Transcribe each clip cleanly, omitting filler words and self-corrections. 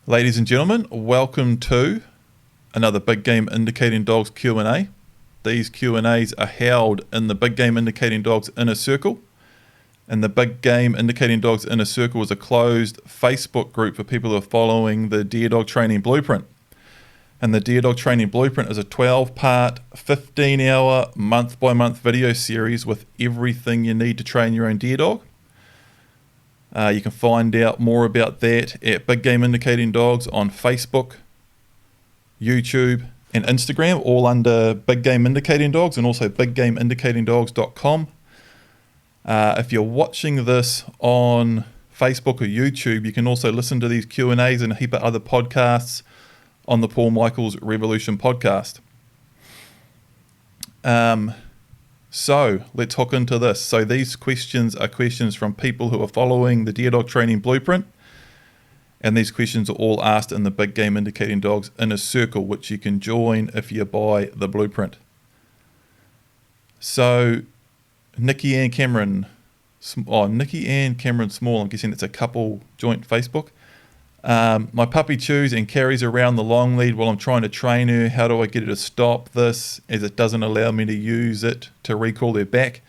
Ladies and gentlemen, welcome to another Big Game Indicating Dogs Q&A. These Q&As are held in the Big Game Indicating Dogs Inner Circle. And the Big Game Indicating Dogs Inner Circle is a closed Facebook group for people who are following the Deer Dog Training Blueprint. And the Deer Dog Training Blueprint is a 12-part, 15-hour, month-by-month video series with everything you need to train your own deer dog. You can find out more about that at Big Game Indicating Dogs on Facebook, YouTube, and Instagram, all under Big Game Indicating Dogs, and also biggameindicatingdogs.com. If you're watching this on Facebook or YouTube, you can also listen to these Q&As and a heap of other podcasts on the Paul Michaels Revolution podcast. So let's hook into this. So these questions are questions from people who are following the Deer Dog Training Blueprint. And these questions are all asked in the Big Game Indicating Dogs Inner Circle, which you can join if you buy the blueprint. So Nikki Ann Cameron Small, I'm guessing it's a couple joint Facebook. My puppy chews and carries around the long lead while I'm trying to train her. How do I get her to stop this, as it doesn't allow me to use it to recall her back?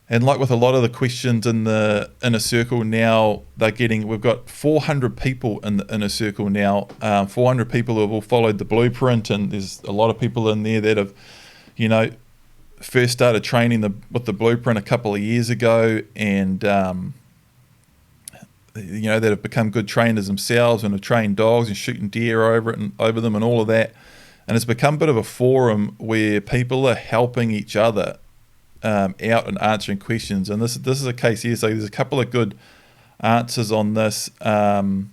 And like with a lot of the questions in the Inner Circle now, we've got 400 people in the Inner Circle now, 400 people who have all followed the blueprint, and there's a lot of people in there that have, first started training with the blueprint a couple of years ago, and that have become good trainers themselves and have trained dogs and shooting deer over them and all of that. And it's become a bit of a forum where people are helping each other out and answering questions. And this is a case here. So there's a couple of good answers on this. And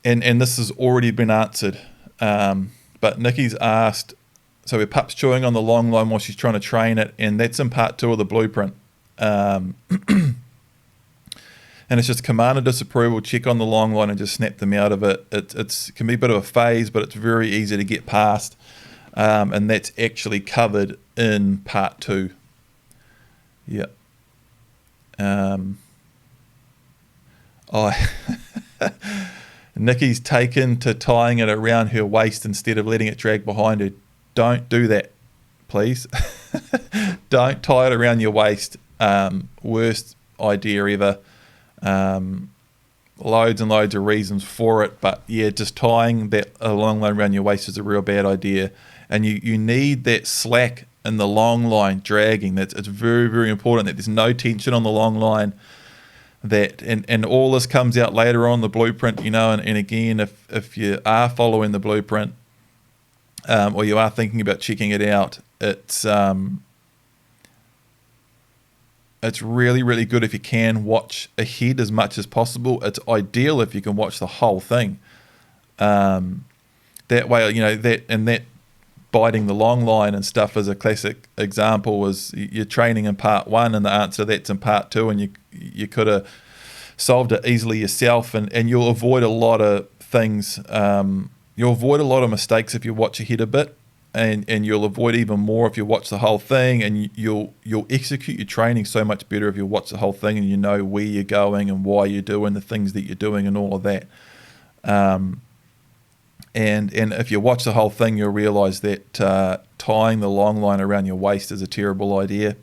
this has already been answered. But Nikki's asked, so her pup's chewing on the long line while she's trying to train it, and that's in part 2 of the blueprint. And it's just command and disapproval, check on the long line and just snap them out of it. It can be a bit of a phase, but it's very easy to get past. And that's actually covered in part 2. Yeah. Nikki's taken to tying it around her waist instead of letting it drag behind her. Don't do that, please. Don't tie it around your waist. Worst idea ever. Loads and loads of reasons for it, but yeah, just tying that a long line around your waist is a real bad idea. And you need that slack in the long line dragging. It's very, very important that there's no tension on the long line. And all this comes out later on the blueprint, and again, if you are following the blueprint, or you are thinking about checking it out, it's really, really good if you can watch ahead as much as possible. It's ideal if you can watch the whole thing. That way, that biting the long line and stuff is a classic example. Was you're training in part 1 and the answer that's in part 2, and you could have solved it easily yourself, and you'll avoid a lot of things. You'll avoid a lot of mistakes if you watch ahead a bit. And you'll avoid even more if you watch the whole thing, and you'll execute your training so much better if you watch the whole thing and you know where you're going and why you're doing the things that you're doing and all of that. And if you watch the whole thing, you'll realize that tying the long line around your waist is a terrible idea.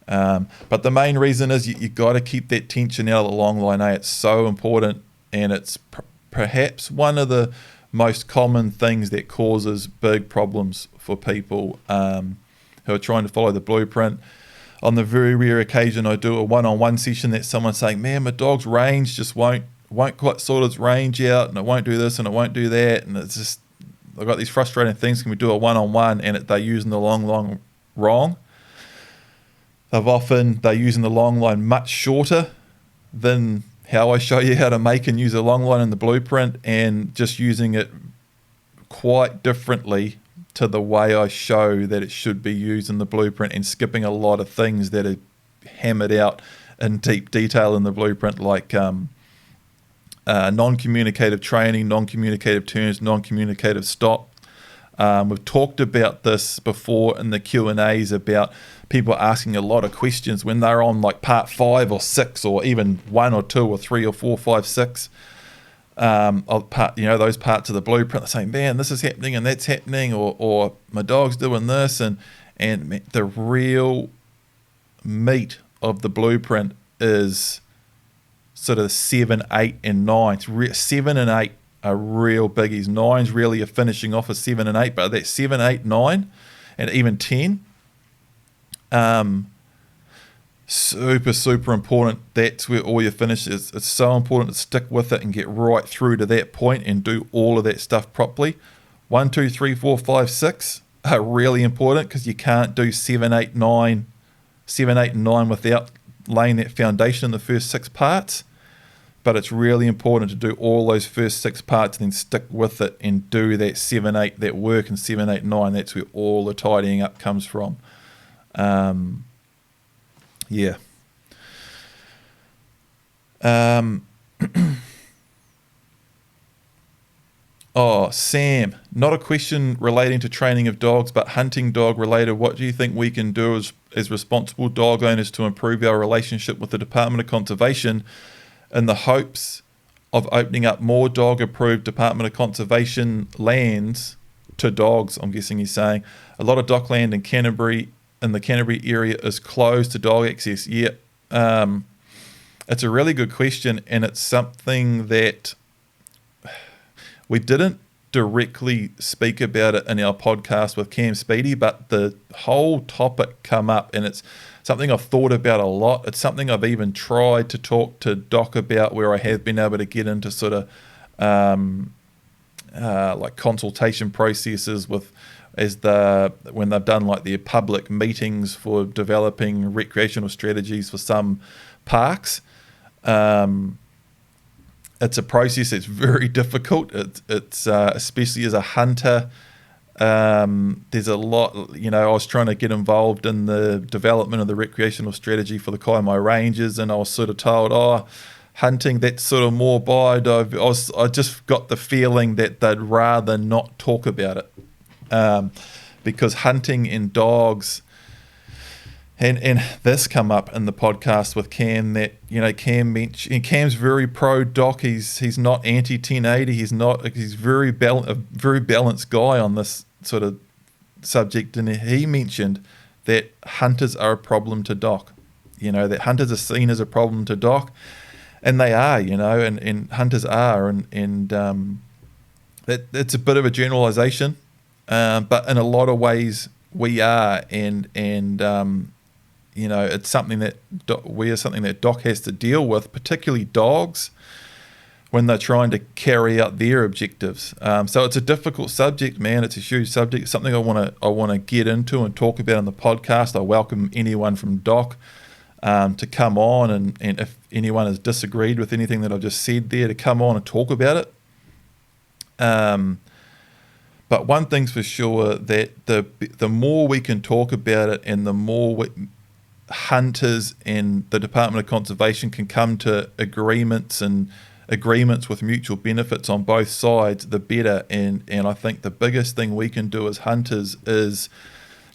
But the main reason is you got to keep that tension out of the long line. It's so important, and it's perhaps one of the most common things that causes big problems for people who are trying to follow the blueprint. On the very rare occasion I do a one-on-one session that someone's saying, man, my dog's range just won't quite sort its range out, and it won't do this and it won't do that, and it's just, I've got these frustrating things. Can we do a one-on-one? And they're using the long line wrong. They're using the long line much shorter than how I show you how to make and use a long line in the blueprint, and just using it quite differently to the way I show that it should be used in the blueprint, and skipping a lot of things that are hammered out in deep detail in the blueprint, like non-communicative training, non-communicative turns, non-communicative stop. We've talked about this before in the Q&As about people are asking a lot of questions when they're on like part 5 or 6 or even 1 or 2 or 3 or 4, 5, 6. Of part, those parts of the blueprint. They're saying, man, this is happening and that's happening, or my dog's doing this, and the real meat of the blueprint is sort of 7, 8, and 9. 7 and 8 are real biggies. 9's really a finishing off of 7 and 8, but that 7, 8, 9, and even 10, super, super important. That's where all your finish is. It's so important to stick with it and get right through to that point and do all of that stuff properly. 1, 2, 3, 4, 5, 6 are really important, because you can't do 7, 8, 9 and 9 without laying that foundation in the first 6 parts. But it's really important to do all those first 6 parts and then stick with it and do that 7, 8, that work in 7, 8, 9. That's where all the tidying up comes from. Yeah. Oh, Sam, not a question relating to training of dogs, but hunting dog related. What do you think we can do as responsible dog owners to improve our relationship with the Department of Conservation, in the hopes of opening up more dog-approved Department of Conservation lands to dogs? I'm guessing he's saying a lot of dockland in the Canterbury area is closed to dog access. Yeah, it's a really good question, and it's something that we didn't directly speak about it in our podcast with Cam Speedy, but the whole topic come up, and it's something I've thought about a lot. It's something I've even tried to talk to Doc about, where I have been able to get into sort of like consultation processes with when they've done like their public meetings for developing recreational strategies for some parks. It's a process that's very difficult. It's especially as a hunter. There's a lot, I was trying to get involved in the development of the recreational strategy for the Kaimai Ranges, and I was sort of told, hunting, that's sort of more biodiverse. I just got the feeling that they'd rather not talk about it, because hunting and dogs, and this come up in the podcast with Cam, that Cam mentioned, and Cam's very pro doc. He's not anti 1080. He's very a very balanced guy on this sort of subject, and he mentioned that hunters are a problem to doc. That hunters are seen as a problem to doc, and they are. And hunters are, and that it's a bit of a generalization, but in a lot of ways we are, and it's something that Doc has to deal with, particularly dogs, when they're trying to carry out their objectives. So it's a difficult subject, man. It's a huge subject. It's something I want to get into and talk about on the podcast. I welcome anyone from Doc to come on, and if anyone has disagreed with anything that I've just said there, to come on and talk about it. But one thing's for sure, that the more we can talk about it, and the more hunters and the Department of Conservation can come to agreements with mutual benefits on both sides, the better. And I think the biggest thing we can do as hunters is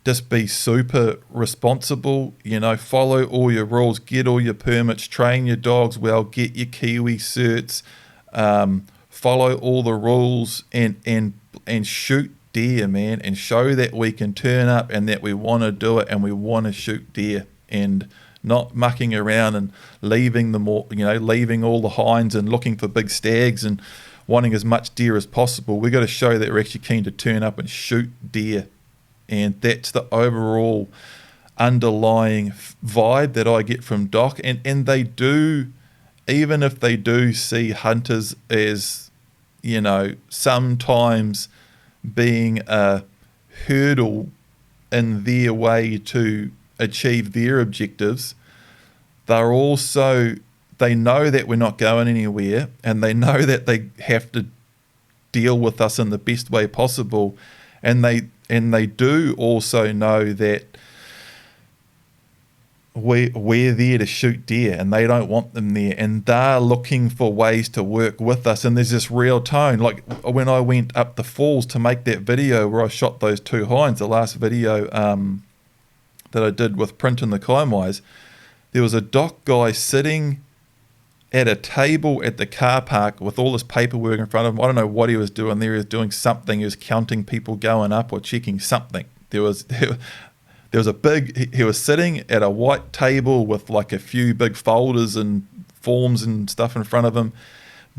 just be super responsible, follow all your rules, get all your permits, train your dogs well, get your Kiwi certs, follow all the rules, and shoot deer, man, and show that we can turn up and that we want to do it and we want to shoot deer, and not mucking around and leaving all the hinds and looking for big stags and wanting as much deer as possible. We've got to show that we're actually keen to turn up and shoot deer, and that's the overall underlying vibe that I get from Doc. And they do, even if they do see hunters as, sometimes being a hurdle in their way to achieve their objectives, they know that we're not going anywhere, and they know that they have to deal with us in the best way possible, and they do also know that we're there to shoot deer, and they don't want them there, and they're looking for ways to work with us. And there's this real tone, like when I went up the falls to make that video where I shot those 2 hinds, the last video that I did with printing the Kaimais, there was a dock guy sitting at a table at the car park with all this paperwork in front of him. I don't know what he was doing there. He was doing something. He was counting people going up or checking something. There was a big, he was sitting at a white table with like a few big folders and forms and stuff in front of him,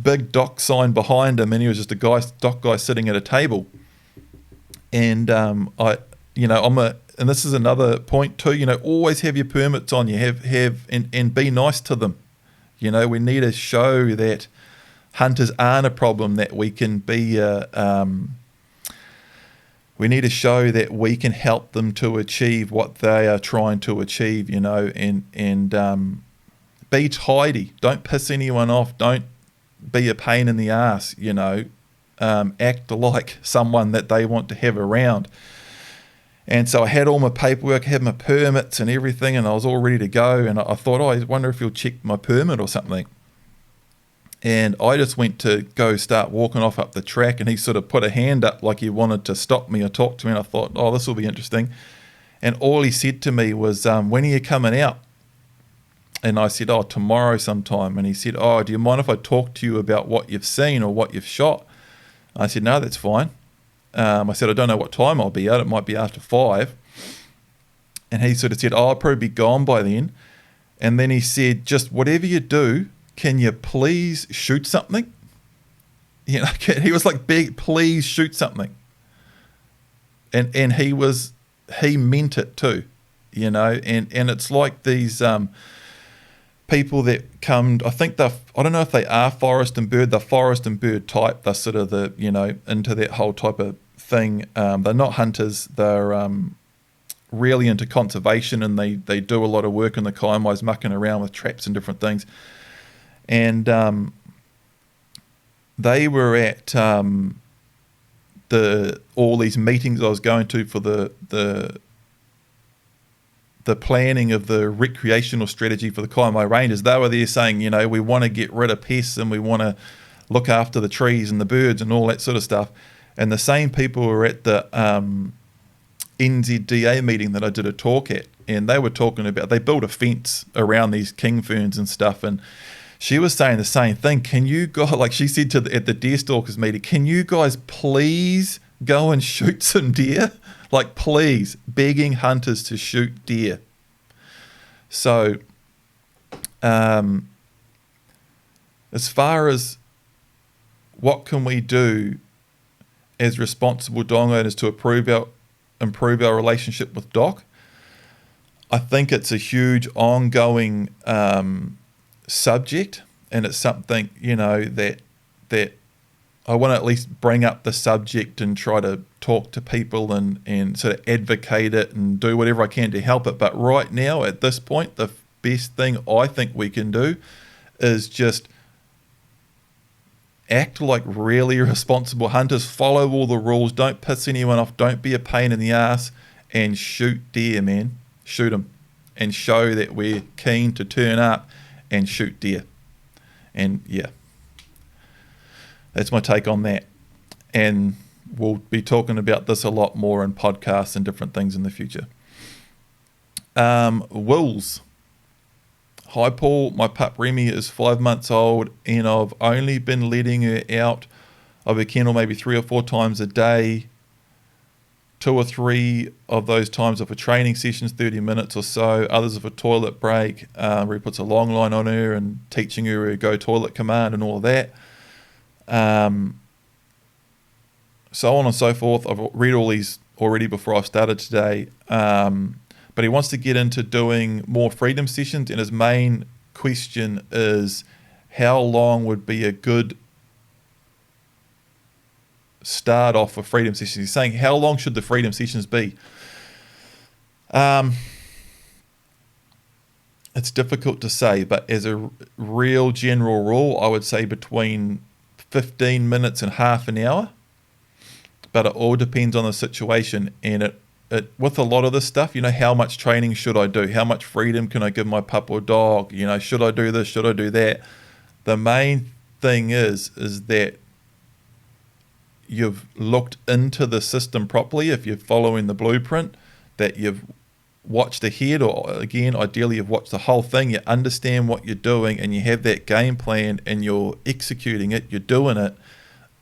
big dock sign behind him, and he was just a dock guy sitting at a table. And and this is another point too, always have your permits on you, and be nice to them. We need to show that hunters aren't a problem, that we can be, we need to show that we can help them to achieve what they are trying to achieve, and be tidy. Don't piss anyone off. Don't be a pain in the ass, act like someone that they want to have around. And so I had all my paperwork, had my permits and everything, and I was all ready to go. And I thought, I wonder if he'll check my permit or something. And I just went to go start walking off up the track, and he sort of put a hand up like he wanted to stop me or talk to me. And I thought, this will be interesting. And all he said to me was, when are you coming out? And I said, tomorrow sometime. And he said, do you mind if I talk to you about what you've seen or what you've shot? I said, no, that's fine. I said, I don't know what time I'll be out. It might be after 5. And he sort of said, I'll probably be gone by then. And then he said, just whatever you do, can you please shoot something? He was like, big, please shoot something. And he meant it too, and it's like these people that come, I don't know if they are forest and bird, they're forest and bird type, they're sort of into that whole type of thing. They're not hunters, they're really into conservation, and they do a lot of work in the Kaimais, mucking around with traps and different things. And they were at all these meetings I was going to for the planning of the recreational strategy for the Kaimai Rangers. They were there saying, we want to get rid of pests and we want to look after the trees and the birds and all that sort of stuff. And the same people were at the NZDA meeting that I did a talk at, and they were talking about, they built a fence around these king ferns and stuff, and she was saying the same thing. Can you guys, like she said at the deer stalkers meeting, can you guys please go and shoot some deer? Like, please, begging hunters to shoot deer. So, as far as what can we do as responsible dog owners to improve our relationship with Doc, I think it's a huge ongoing subject, and it's something that I want to at least bring up the subject and try to talk to people and sort of advocate it and do whatever I can to help it. But right now, at this point, the best thing I think we can do is just act like really responsible hunters, follow all the rules, don't piss anyone off, don't be a pain in the ass, and shoot deer, man. Shoot them and show that we're keen to turn up and shoot deer. And yeah, that's my take on that. And we'll be talking about this a lot more in podcasts and different things in the future. Wolves. Hi Paul, my pup Remy is 5 months old, and I've only been letting her out of her kennel maybe 3 or 4 times a day. 2 or 3 of those times are for training sessions, 30 minutes or so. Others are for toilet break, where he puts a long line on her and teaching her a go toilet command and all of that. So on and so forth. I've read all these already before I started today. But he wants to get into doing more freedom sessions, and his main question is how long would be a good start off for freedom sessions. He's saying, how long should the freedom sessions be? It's difficult to say, but as a real general rule, I would say between 15 minutes and half an hour. But it all depends on the situation, and it with a lot of this stuff, how much training should I do? How much freedom can I give my pup or dog? Should I do this? Should I do that? The main thing is that you've looked into the system properly. If you're following the blueprint, that you've watched ahead, or again, ideally you've watched the whole thing, you understand what you're doing, and you have that game plan, and you're executing it, you're doing it,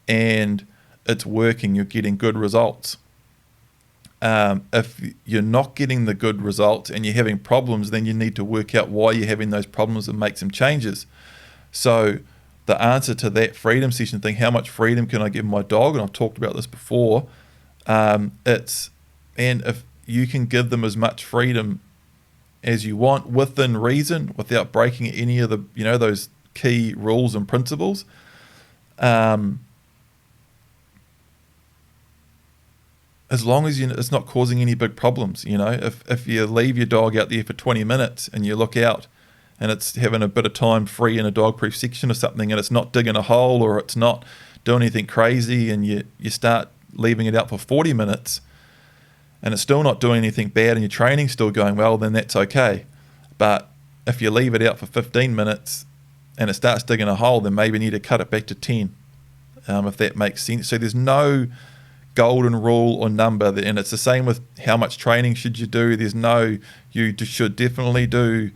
and it's working, you're getting good results. If you're not getting the good results and you're having problems, then you need to work out why you're having those problems and make some changes. So the answer to that freedom session thing, how much freedom can I give my dog? And I've talked about this before. And if you can give them as much freedom as you want within reason, without breaking any of the, those key rules and principles, as long as it's not causing any big problems. If you leave your dog out there for 20 minutes and you look out and it's having a bit of time free in a dog-proof section or something, and it's not digging a hole or it's not doing anything crazy, and you start leaving it out for 40 minutes and it's still not doing anything bad and your training's still going well, then that's okay. But if you leave it out for 15 minutes and it starts digging a hole, then maybe you need to cut it back to 10, if that makes sense. So there's no golden rule or number, and it's the same with how much training should you do. There's no, you should definitely do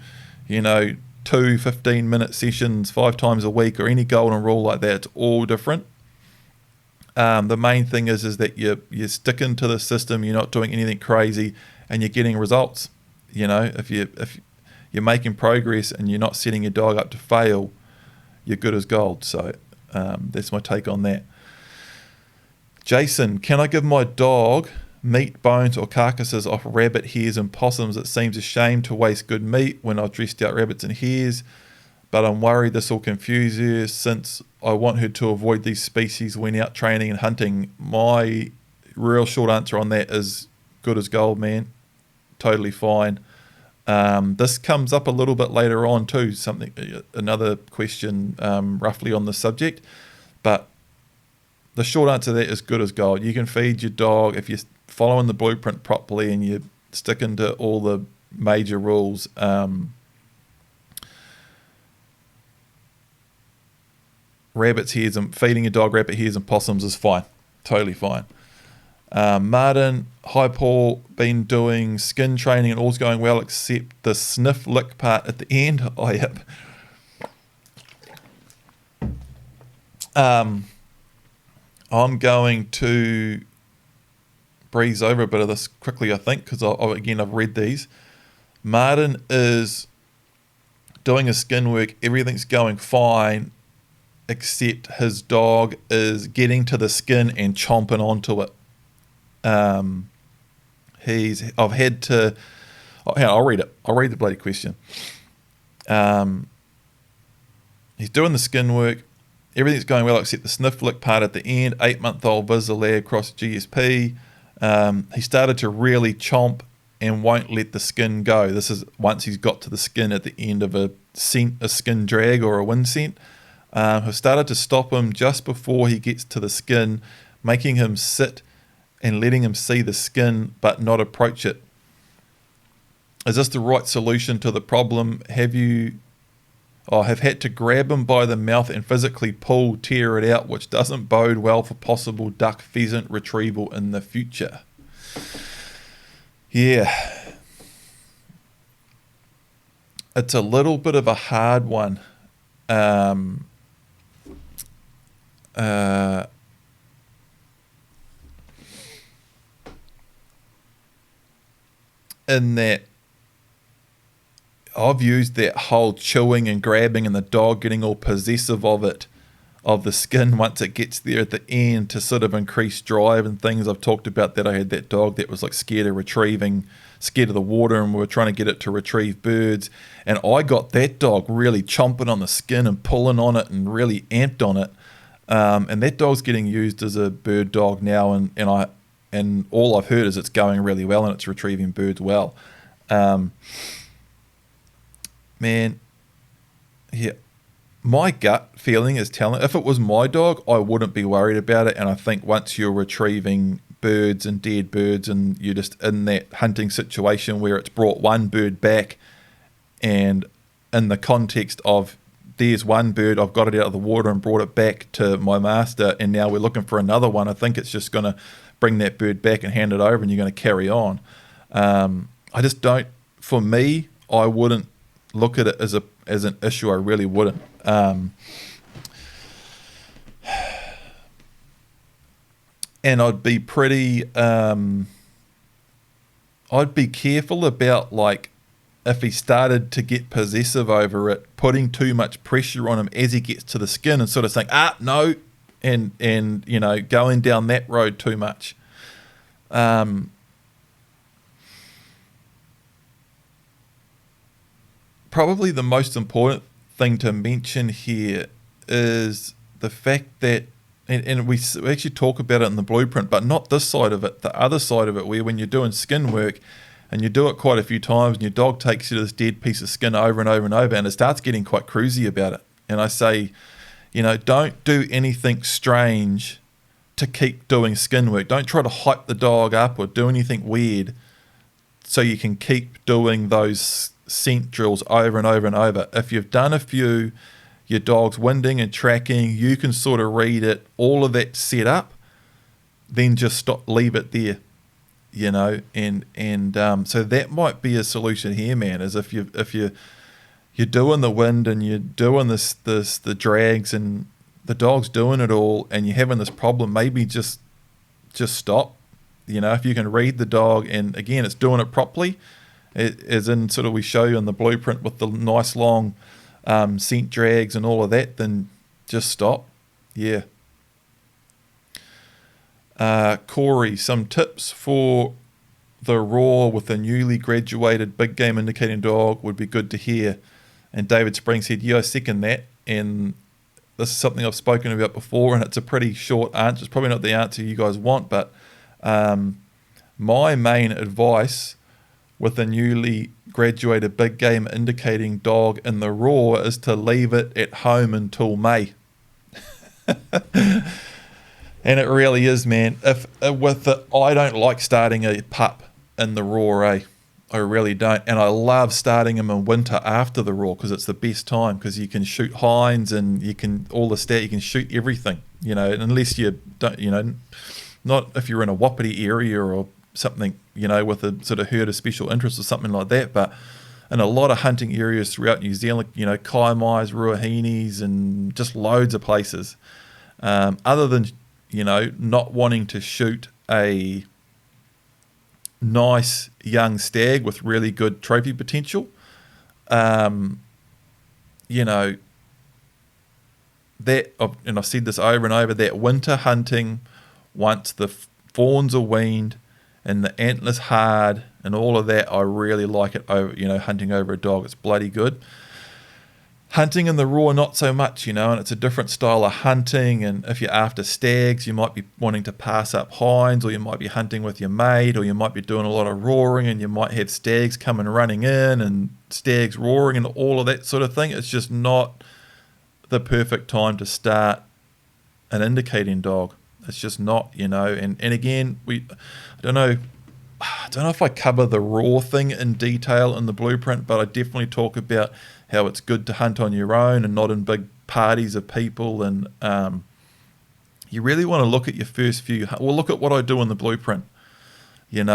2 15-minute sessions 5 times a week, or any golden rule like that. It's all different. The main thing is that you're sticking to the system, you're not doing anything crazy, and you're getting results. If you're making progress and you're not setting your dog up to fail, you're good as gold. So that's my take on that. Jason, can I give my dog meat, bones or carcasses off rabbit, hares and possums? It seems a shame to waste good meat when I've dressed out rabbits and hares, but I'm worried this will confuse her since I want her to avoid these species when out training and hunting. My real short answer on that is good as gold, man. Totally fine. This comes up a little bit later on too, another question roughly on the subject, but the short answer to that is good as gold. You can feed your dog if you're following the blueprint properly and you're sticking to all the major rules. Rabbits, hares, and feeding your dog rabbit, hares, and possums is fine. Totally fine. Martin, hi Paul, been doing skin training and all's going well except the sniff lick part at the end. Oh, yep. I'm going to breeze over a bit of this quickly, I think, because I've read these. Martin is doing his skin work. Everything's going fine, except his dog is getting to the skin and chomping onto it. I'll read it. I'll read the bloody question. He's doing the skin work. Everything's going well except the sniff lick part at the end. 8-month-old Vizalab cross GSP. He started to really chomp and won't let the skin go. This is once he's got to the skin at the end of a skin drag or a wind scent. Have started to stop him just before he gets to the skin, making him sit and letting him see the skin but not approach it. Is this the right solution to the problem? Have had to grab him by the mouth and physically tear it out, which doesn't bode well for possible duck pheasant retrieval in the future. Yeah. It's a little bit of a hard one. In that I've used that whole chewing and grabbing and the dog getting all possessive of the skin once it gets there at the end to sort of increase drive and things. I've talked about that. I had that dog that was like scared of the water, and we were trying to get it to retrieve birds, and I got that dog really chomping on the skin and pulling on it and really amped on it, and that dog's getting used as a bird dog now, and all I've heard is it's going really well and it's retrieving birds well. Man, yeah, my gut feeling is telling, if it was my dog, I wouldn't be worried about it. And I think once you're retrieving birds and dead birds and you're just in that hunting situation where it's brought one bird back, and in the context of there's one bird, I've got it out of the water and brought it back to my master, and now we're looking for another one, I think it's just going to bring that bird back and hand it over and you're going to carry on. I just don't. For me, I wouldn't look at it as an issue. I really wouldn't. And I'd be pretty. I'd be careful about, like, if he started to get possessive over it, putting too much pressure on him as he gets to the skin and sort of saying, no, and going down that road too much. Probably the most important thing to mention here is the fact that, and we actually talk about it in the blueprint, but not this side of it, the other side of it, where when you're doing skin work and you do it quite a few times and your dog takes you to this dead piece of skin over and over and over and it starts getting quite cruisy about it. And I say, don't do anything strange to keep doing skin work. Don't try to hype the dog up or do anything weird so you can keep doing those scent drills over and over and over. If you've done a few, your dog's winding and tracking, you can sort of read it, all of that set up, then just leave it there, and so that might be a solution here, man, is if you're doing the wind and you're doing the drags and the dog's doing it all and you're having this problem, maybe just stop. If you can read the dog and again it's doing it properly, as in sort of we show you in the blueprint with the nice long scent drags and all of that, then just stop. Yeah. Corey, some tips for the raw with a newly graduated big game indicating dog would be good to hear. And David Spring said, I second that. And this is something I've spoken about before, and it's a pretty short answer. It's probably not the answer you guys want, but my main advice with a newly graduated big game indicating dog in the raw is to leave it at home until May. And it really is, man. I don't like starting a pup in the raw, I really don't. And I love starting them in winter after the raw because it's the best time, because you can shoot hinds and you can you can shoot everything, unless you don't, not if you're in a wapiti area or something, with a sort of herd of special interest or something like that. But in a lot of hunting areas throughout New Zealand, kaimais, ruahinis, and just loads of places, other than not wanting to shoot a nice young stag with really good trophy potential, that, and I've said this over and over, that winter hunting, once the fawns are weaned and the antlers hard and all of that, I really like it over, hunting over a dog. It's bloody good. Hunting in the raw, not so much, and it's a different style of hunting. And if you're after stags, you might be wanting to pass up hinds, or you might be hunting with your mate, or you might be doing a lot of roaring, and you might have stags coming running in and stags roaring and all of that sort of thing. It's just not the perfect time to start an indicating dog. It's just not, and again, I don't know if I cover the raw thing in detail in the blueprint, but I definitely talk about how it's good to hunt on your own and not in big parties of people. And you really want to look at your first few. Well, look at what I do in the blueprint, and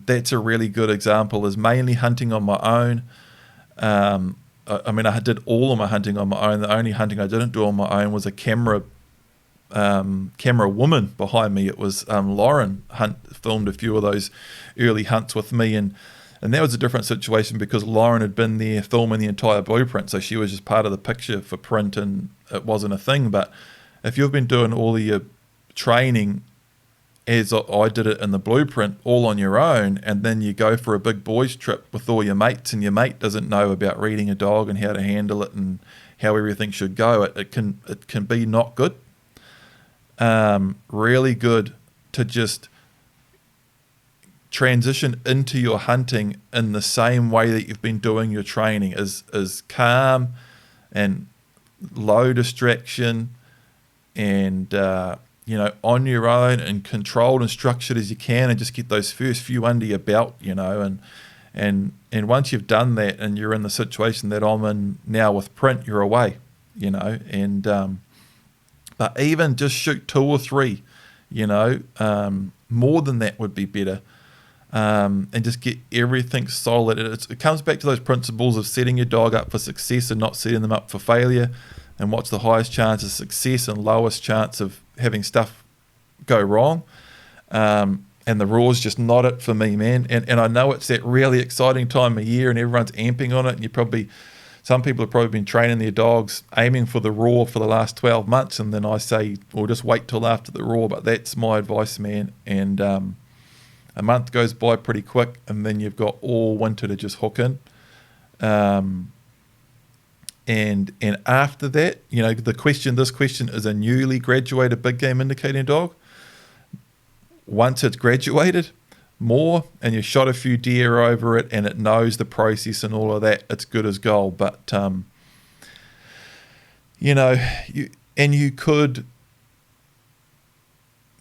that's a really good example, is mainly hunting on my own. I did all of my hunting on my own. The only hunting I didn't do on my own was a camera woman behind me. It was Lauren filmed a few of those early hunts with me, and that was a different situation because Lauren had been there filming the entire blueprint, so she was just part of the picture for print and it wasn't a thing. But if you've been doing all of your training as I did it in the blueprint all on your own, and then you go for a big boys trip with all your mates and your mate doesn't know about reading a dog and how to handle it and how everything should go, it can be not good. Really good to just transition into your hunting in the same way that you've been doing your training, is calm and low distraction and on your own and controlled and structured as you can, and just get those first few under your belt, and once you've done that and you're in the situation that I'm in now with print, you're away, but even just shoot 2 or 3, more than that would be better. And just get everything solid. It comes back to those principles of setting your dog up for success and not setting them up for failure, and what's the highest chance of success and lowest chance of having stuff go wrong. And the raw's just not it for me, man. And I know it's that really exciting time of year and everyone's amping on it, and some people have probably been training their dogs aiming for the raw for the last 12 months, and then I say, well, just wait till after the raw. But that's my advice, man. And a month goes by pretty quick, and then you've got all winter to just hook in. And after that, this question is a newly graduated big game indicating dog. Once it's graduated more and you shot a few deer over it and it knows the process and all of that, it's good as gold. But you could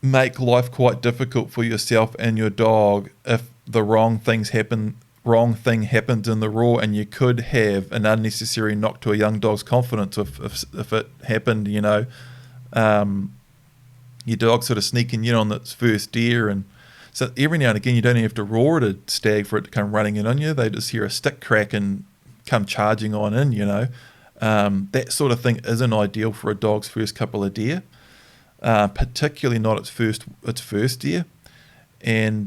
make life quite difficult for yourself and your dog if the wrong thing happens in the raw, and you could have an unnecessary knock to a young dog's confidence if it happened. Your dog sort of sneaking in on its first deer, and so every now and again you don't even have to roar at a stag for it to come running in on you. They just hear a stick crack and come charging on in. That sort of thing isn't ideal for a dog's first couple of deer, particularly not its first deer. And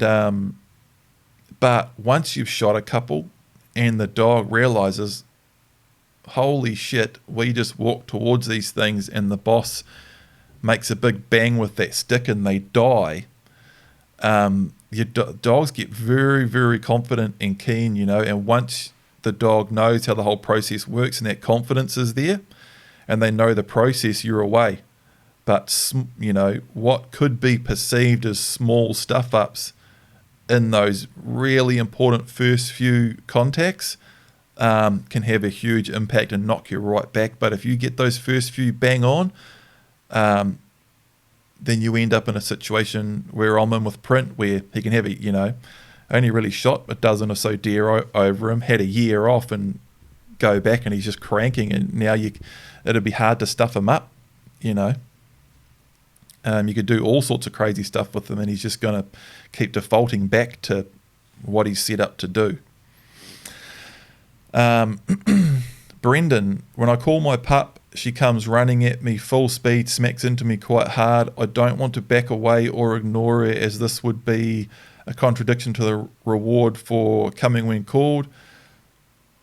but once you've shot a couple and the dog realizes, holy shit, we just walk towards these things and the boss makes a big bang with that stick and they die, your dogs get very, very confident and keen, and once the dog knows how the whole process works and that confidence is there and they know the process, you're away. But, what could be perceived as small stuff-ups in those really important first few contacts can have a huge impact and knock you right back. But if you get those first few bang on, then you end up in a situation where I'm in with Print, where he can have only really shot a dozen or so deer over him, had a year off and go back and he's just cranking, and now it'd be hard to stuff him up. You could do all sorts of crazy stuff with him and he's just going to keep defaulting back to what he's set up to do. Brendan, when I call my pup, she comes running at me full speed, smacks into me quite hard. I don't want to back away or ignore her, as this would be a contradiction to the reward for coming when called.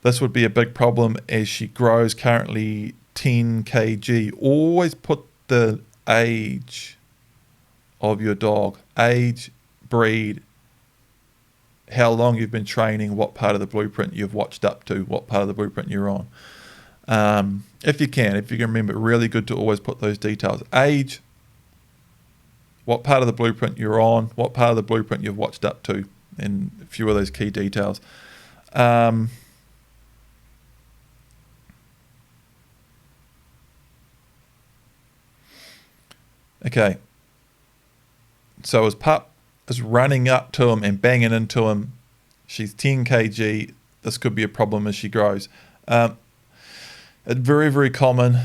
This would be a big problem as she grows, currently 10 kg. Always put the age of your dog, age, breed, how long you've been training, what part of the blueprint you've watched up to, what part of the blueprint you're on. If you can remember, really good to always put those details. Age, what part of the blueprint you're on, what part of the blueprint you've watched up to, and a few of those key details. Okay. So his pup is running up to him and banging into him. She's 10 kg. This could be a problem as she grows. It's very, very common.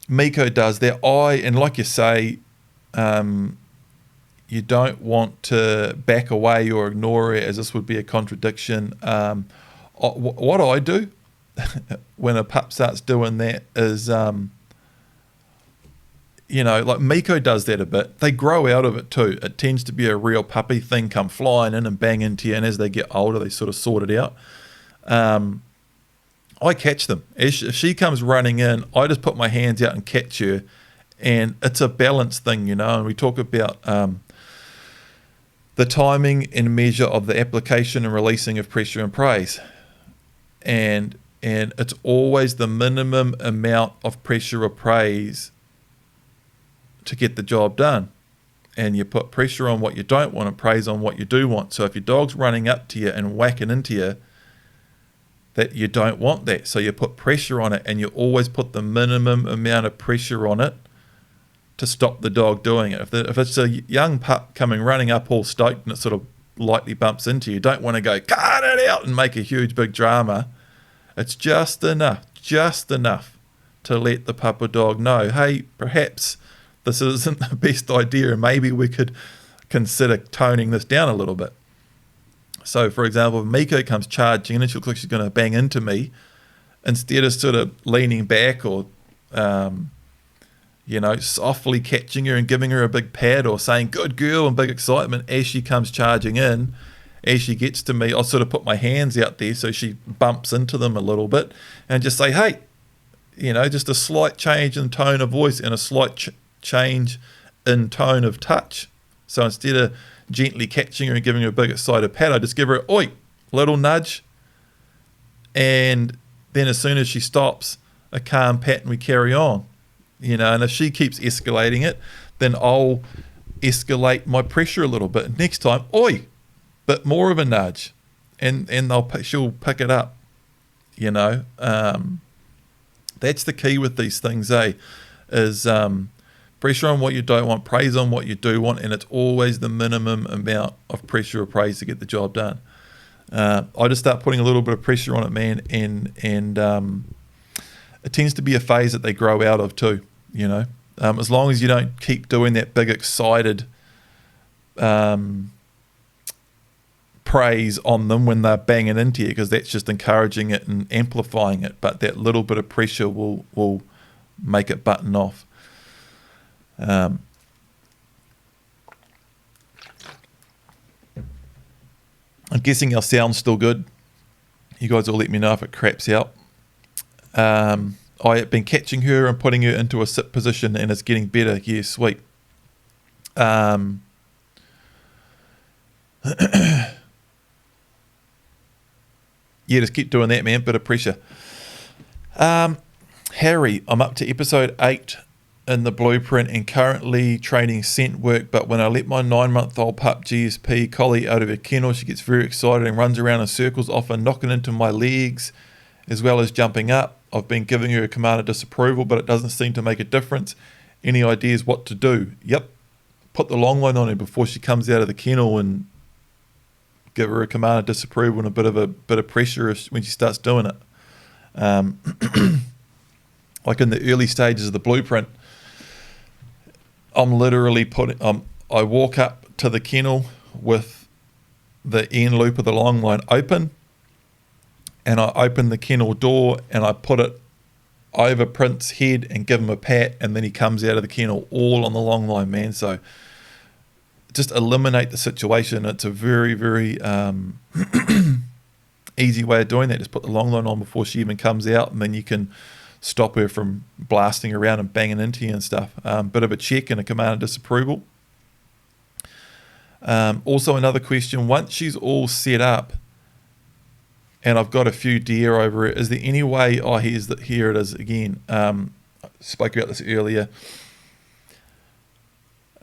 Miko does that. And like you say, you don't want to back away or ignore it, as this would be a contradiction. What I do when a pup starts doing that is, like Miko does that a bit. They grow out of it too. It tends to be a real puppy thing, come flying in and bang into you, and as they get older, they sort of sort it out. I catch them. If she comes running in, I just put my hands out and catch her, and it's a balance thing, and we talk about the timing and measure of the application and releasing of pressure and praise, and it's always the minimum amount of pressure or praise to get the job done. And you put pressure on what you don't want and praise on what you do want. So if your dog's running up to you and whacking into you, that you don't want that. So you put pressure on it, and you always put the minimum amount of pressure on it to stop the dog doing it. If it's a young pup coming running up all stoked and it sort of lightly bumps into you, don't want to go, cut it out, and make a huge big drama. It's just enough to let the pup or dog know, hey, perhaps this isn't the best idea, and maybe we could consider toning this down a little bit. So, for example, if Miko comes charging in and she looks like she's going to bang into me, instead of sort of leaning back or, softly catching her and giving her a big pat or saying, good girl, and big excitement as she comes charging in, as she gets to me, I'll sort of put my hands out there so she bumps into them a little bit and just say, hey, just a slight change in tone of voice and a slight change in tone of touch. So instead of gently catching her and giving her a big excited pat, I just give her a little nudge, and then as soon as she stops, a calm pat, and we carry on. And if she keeps escalating it, then I'll escalate my pressure a little bit. Next time, bit more of a nudge, and she'll pick it up. That's the key with these things, is pressure on what you don't want, praise on what you do want, and it's always the minimum amount of pressure or praise to get the job done. I just start putting a little bit of pressure on it, man, and it tends to be a phase that they grow out of too. As long as you don't keep doing that big excited praise on them when they're banging into you, because that's just encouraging it and amplifying it. But that little bit of pressure will make it button off. I'm guessing our sound's still good. You guys will let me know if it craps out. I have been catching her and putting her into a sit position, and it's getting better. Yeah, sweet. Yeah, just keep doing that, man. Bit of pressure. Harry, I'm up to episode 8 in the blueprint and currently training scent work, but when I let my 9-month-old pup GSP collie out of her kennel, she gets very excited and runs around in circles, often knocking into my legs as well as jumping up. I've been giving her a command of disapproval, but it doesn't seem to make a difference. Any ideas what to do? Yep. Put the long line on her before she comes out of the kennel and give her a command of disapproval and a bit of pressure when she starts doing it. Like in the early stages of the blueprint, I'm literally I walk up to the kennel with the end loop of the long line open, and I open the kennel door and I put it over Prince's head and give him a pat, and then he comes out of the kennel all on the long line, man. So just eliminate the situation. It's a very, very easy way of doing that. Just put the long line on before she even comes out, and then you can stop her from blasting around and banging into you and stuff. Bit of a check and a command of disapproval. Also another question, once she's all set up and I've got a few deer over it, is there any way, here it is again, I spoke about this earlier,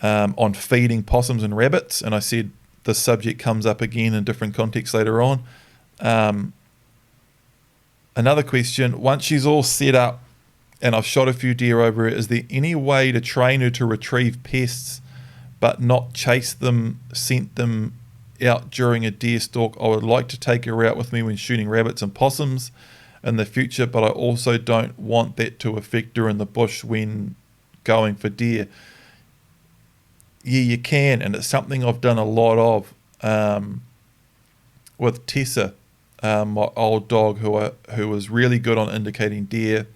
on feeding possums and rabbits, and I said the subject comes up again in different contexts later on. Another question, once she's all set up and I've shot a few deer over it, is there any way to train her to retrieve pests but not chase them, scent them out during a deer stalk? I would like to take her out with me when shooting rabbits and possums in the future, but I also don't want that to affect her in the bush when going for deer. Yeah, you can, and it's something I've done a lot of with Tessa, my old dog, who was really good on indicating deer.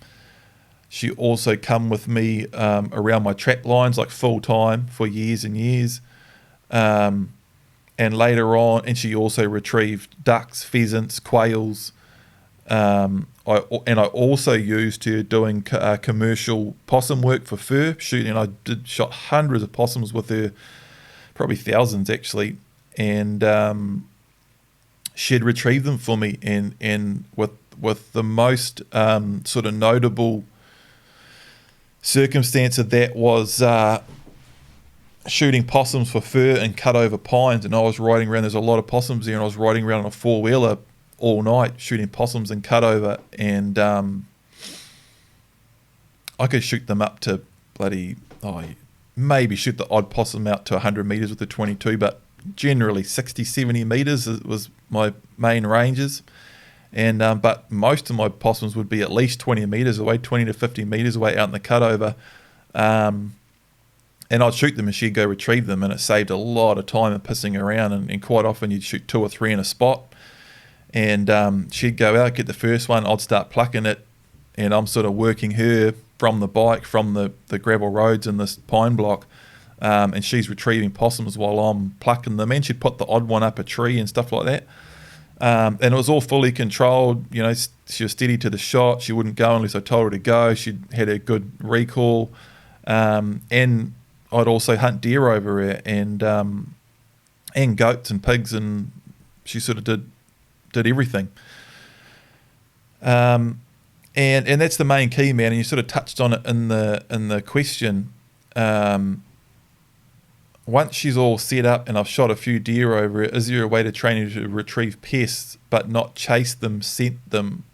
She also come with me around my trap lines like full time for years and years, and later on, and she also retrieved ducks, pheasants, quails. I also used her doing commercial possum work for fur shooting. I shot hundreds of possums with her, probably thousands actually, and she'd retrieve them for me. And with the most sort of notable circumstance of that was shooting possums for fur and cut over pines. And I was riding around. There's a lot of possums there, and I was riding around on a 4-wheeler all night shooting possums and cut over, and I could shoot them up to maybe shoot the odd possum out to 100 meters with the 22, but generally 60, 70 meters was my main ranges. And but most of my possums would be at least 20 meters away, 20 to 50 meters away out in the cutover. And I'd shoot them and she'd go retrieve them, and it saved a lot of time of pissing around, and quite often you'd shoot 2 or 3 in a spot, and she'd go out, get the first one, I'd start plucking it, and I'm sort of working her from the bike, from the gravel roads in this pine block, and she's retrieving possums while I'm plucking them, and she'd put the odd one up a tree and stuff like that. And it was all fully controlled. You know, she was steady to the shot. She wouldn't go unless I told her to go. She had a good recall, and I'd also hunt deer over her, and goats and pigs, and she sort of did everything. And that's the main key, man. And you sort of touched on it in the question. Once she's all set up and I've shot a few deer over it, is there a way to train her to retrieve pests but not chase them, scent them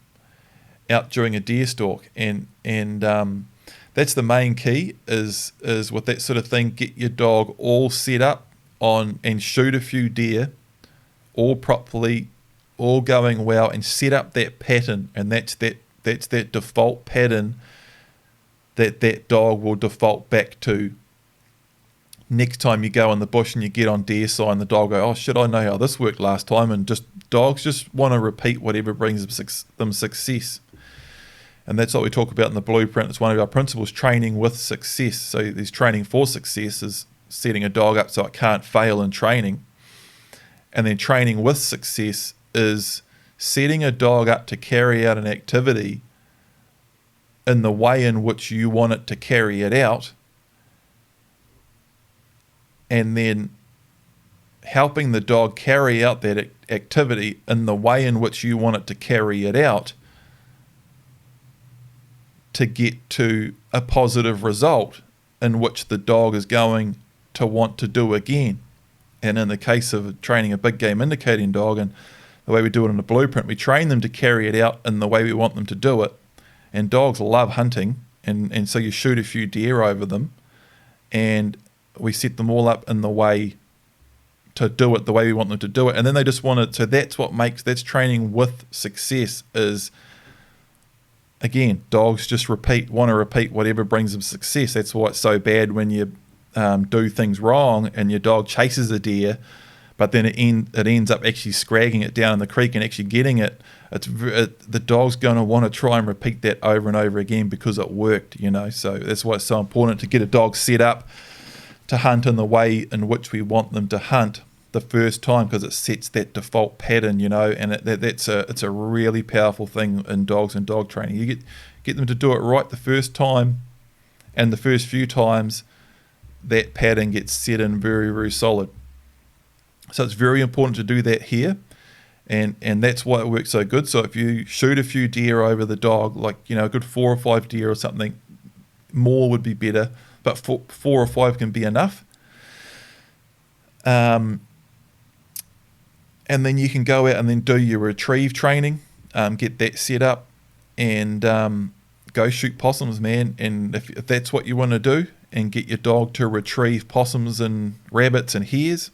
out during a deer stalk? And that's the main key, is with that sort of thing, get your dog all set up on and shoot a few deer, all properly, all going well, and set up that pattern. And that's that default pattern that dog will default back to. Next time you go in the bush and you get on deer sign, the dog go, oh shit, I know how this worked last time. And dogs just want to repeat whatever brings them success. And that's what we talk about in the blueprint. It's one of our principles, training with success. So there's training for success, is setting a dog up so it can't fail in training. And then training with success is setting a dog up to carry out an activity in the way in which you want it to carry it out, and then helping the dog carry out that activity in the way in which you want it to carry it out to get to a positive result in which the dog is going to want to do again. And in the case of training a big game indicating dog, and the way we do it in the blueprint, we train them to carry it out in the way we want them to do it. And dogs love hunting, and so you shoot a few deer over them, and we set them all up in the way to do it the way we want them to do it. And then they just want it. So that's training with success, is, again, dogs just want to repeat whatever brings them success. That's why it's so bad when you do things wrong and your dog chases a deer, but then it ends up actually scragging it down in the creek and actually getting it. The dog's going to want to try and repeat that over and over again because it worked, you know. So that's why it's so important to get a dog set up to hunt in the way in which we want them to hunt the first time, because it sets that default pattern, you know. And it's a really powerful thing in dogs and dog training. You get them to do it right the first time, and the first few times that pattern gets set in very, very solid. So it's very important to do that here, and that's why it works so good. So if you shoot a few deer over the dog, like, you know, a good 4 or 5 deer or something, more would be better, but 4 or 5 can be enough. And then you can go out and then do your retrieve training, get that set up, and go shoot possums, man. And if that's what you want to do, and get your dog to retrieve possums and rabbits and hares.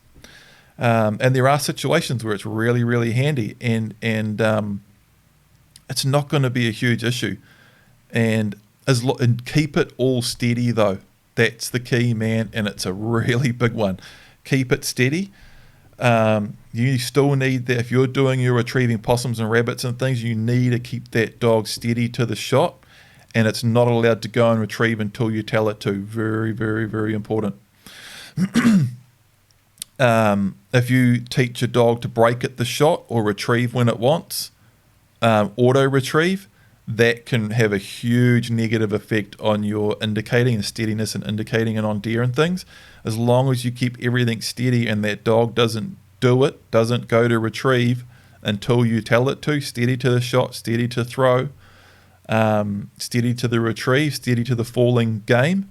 And there are situations where it's really, really handy, and it's not going to be a huge issue. And keep it all steady, though. That's the key, man, and it's a really big one. Keep it steady. You still need that. If you're doing your retrieving possums and rabbits and things, you need to keep that dog steady to the shot, and it's not allowed to go and retrieve until you tell it to. Very, very, very important. If you teach a dog to break at the shot or retrieve when it wants, auto retrieve, that can have a huge negative effect on your indicating and steadiness and indicating and on deer and things. As long as you keep everything steady and that dog doesn't go to retrieve until you tell it to, steady to the shot, steady to throw, steady to the retrieve, steady to the falling game,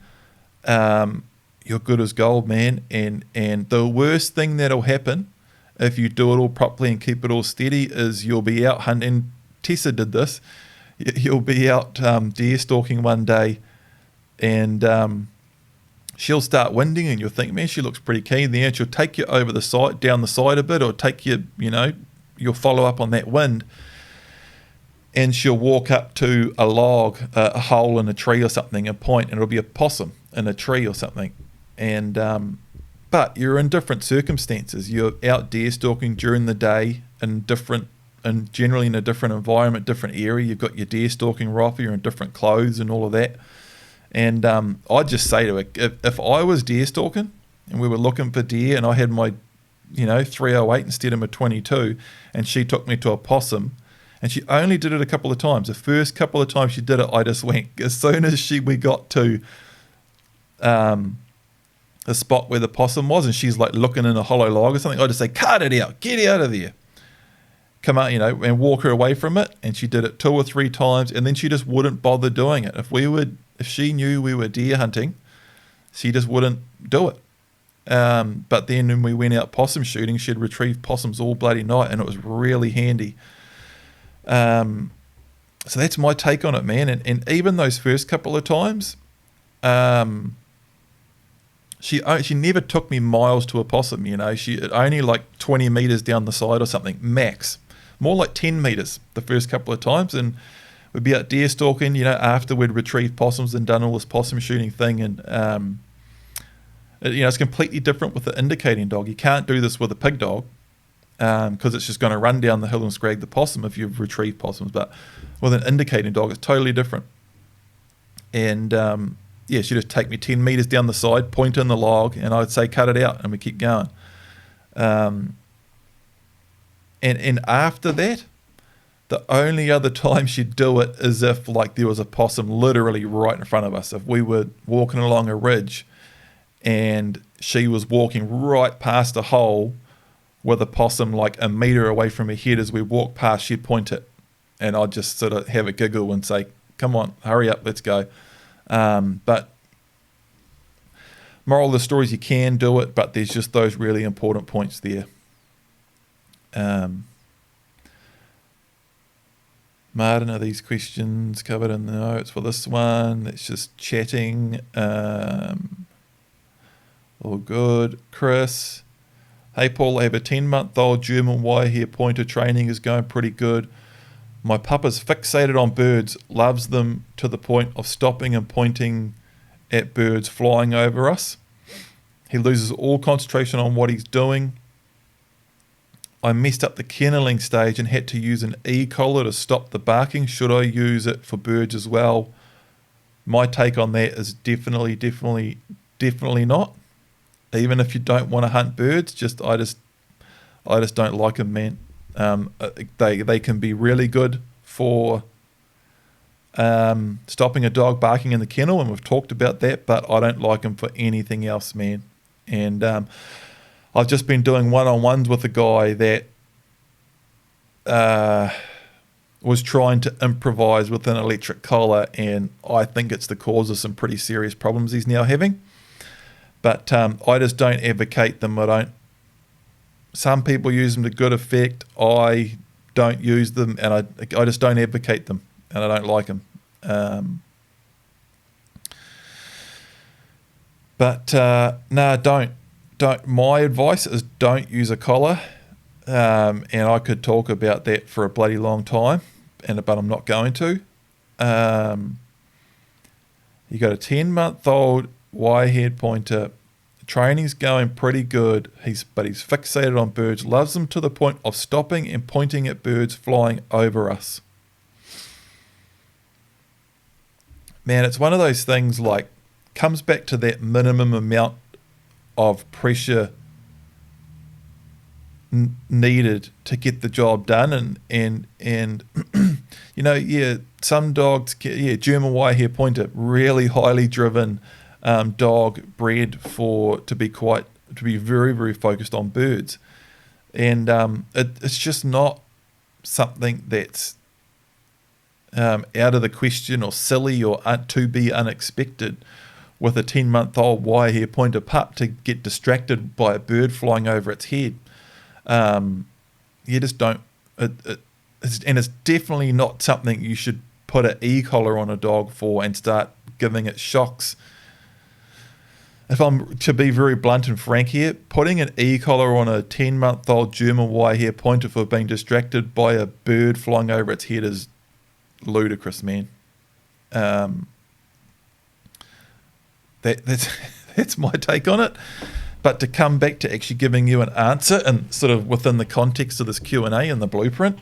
you're good as gold, man. And the worst thing that'll happen if you do it all properly and keep it all steady is you'll be out hunting. Tessa did this. You'll be out deer stalking one day, and she'll start winding, and you'll think, man, she looks pretty keen there. And she'll take you over the side, down the side a bit, or take you, you'll follow up on that wind, and she'll walk up to a log, a hole in a tree or something, and point, and it'll be a possum in a tree or something. And but you're in different circumstances. You're out deer stalking during the day in different, and generally in a different environment, different area. You've got your deer stalking rifle, you're in different clothes and all of that. And I'd just say to her, if I was deer stalking and we were looking for deer and I had my 308 instead of my 22, and she took me to a possum, and she only did it a couple of times. The first couple of times she did it, I just went, as soon as we got to the spot where the possum was, and she's like looking in a hollow log or something, I just say, cut it out, get out of there, come out, and walk her away from it. And she did it 2 or 3 times, and then she just wouldn't bother doing it. If she knew we were deer hunting, she just wouldn't do it. But then when we went out possum shooting, she'd retrieve possums all bloody night, and it was really handy. So that's my take on it, man. And even those first couple of times, she never took me miles to a possum. She only like 20 meters down the side or something max, more like 10 meters the first couple of times. And we'd be out deer stalking, after we'd retrieved possums and done all this possum shooting thing. And it's completely different with the indicating dog. You can't do this with a pig dog because it's just going to run down the hill and scrag the possum if you've retrieved possums. But with an indicating dog, it's totally different. And she'd just take me 10 meters down the side, point in the log, and I'd say, cut it out, and we keep going. And after that, the only other time she'd do it is if like there was a possum literally right in front of us. If we were walking along a ridge and she was walking right past a hole with a possum like a meter away from her head, as we walked past, she'd point it, and I'd just sort of have a giggle and say, come on, hurry up, let's go. But moral of the story is you can do it, but there's just those really important points there. Martin, are these questions covered in the notes for this one? It's just chatting. All good. Chris, hey Paul, I have a 10-month-old German wire-hair pointer. Training is going pretty good. My pup is fixated on birds, loves them to the point of stopping and pointing at birds flying over us. He loses all concentration on what he's doing. I messed up the kenneling stage and had to use an e-collar to stop the barking. Should I use it for birds as well? My take on that is definitely not. Even if you don't want to hunt birds, I just don't like them, man. They can be really good for stopping a dog barking in the kennel, and we've talked about that, but I don't like them for anything else, man. And I've just been doing one-on-ones with a guy that was trying to improvise with an electric collar, and I think it's the cause of some pretty serious problems he's now having. But I just don't advocate them. Some people use them to good effect. I don't use them, and I just don't advocate them, and I don't like them. Don't. My advice is don't use a collar, and I could talk about that for a bloody long time, but I'm not going to. You got a 10-month-old wire-haired pointer. Training's going pretty good. But he's fixated on birds, loves them to the point of stopping and pointing at birds flying over us. Man, it's one of those things, like, comes back to that minimum amount of pressure needed to get the job done, and some dogs, German wire-hair pointer, really highly driven dog, bred to be very, very focused on birds, and it's just not something that's out of the question or silly or to be unexpected with a 10-month-old wire-hair pointer pup to get distracted by a bird flying over its head. You just don't. And it's definitely not something you should put an e-collar on a dog for and start giving it shocks. If I'm to be very blunt and frank here, putting an e-collar on a 10-month-old German wire-hair pointer for being distracted by a bird flying over its head is ludicrous, man. That's That's my take on it. But to come back to actually giving you an answer and sort of within the context of this Q&A and the blueprint,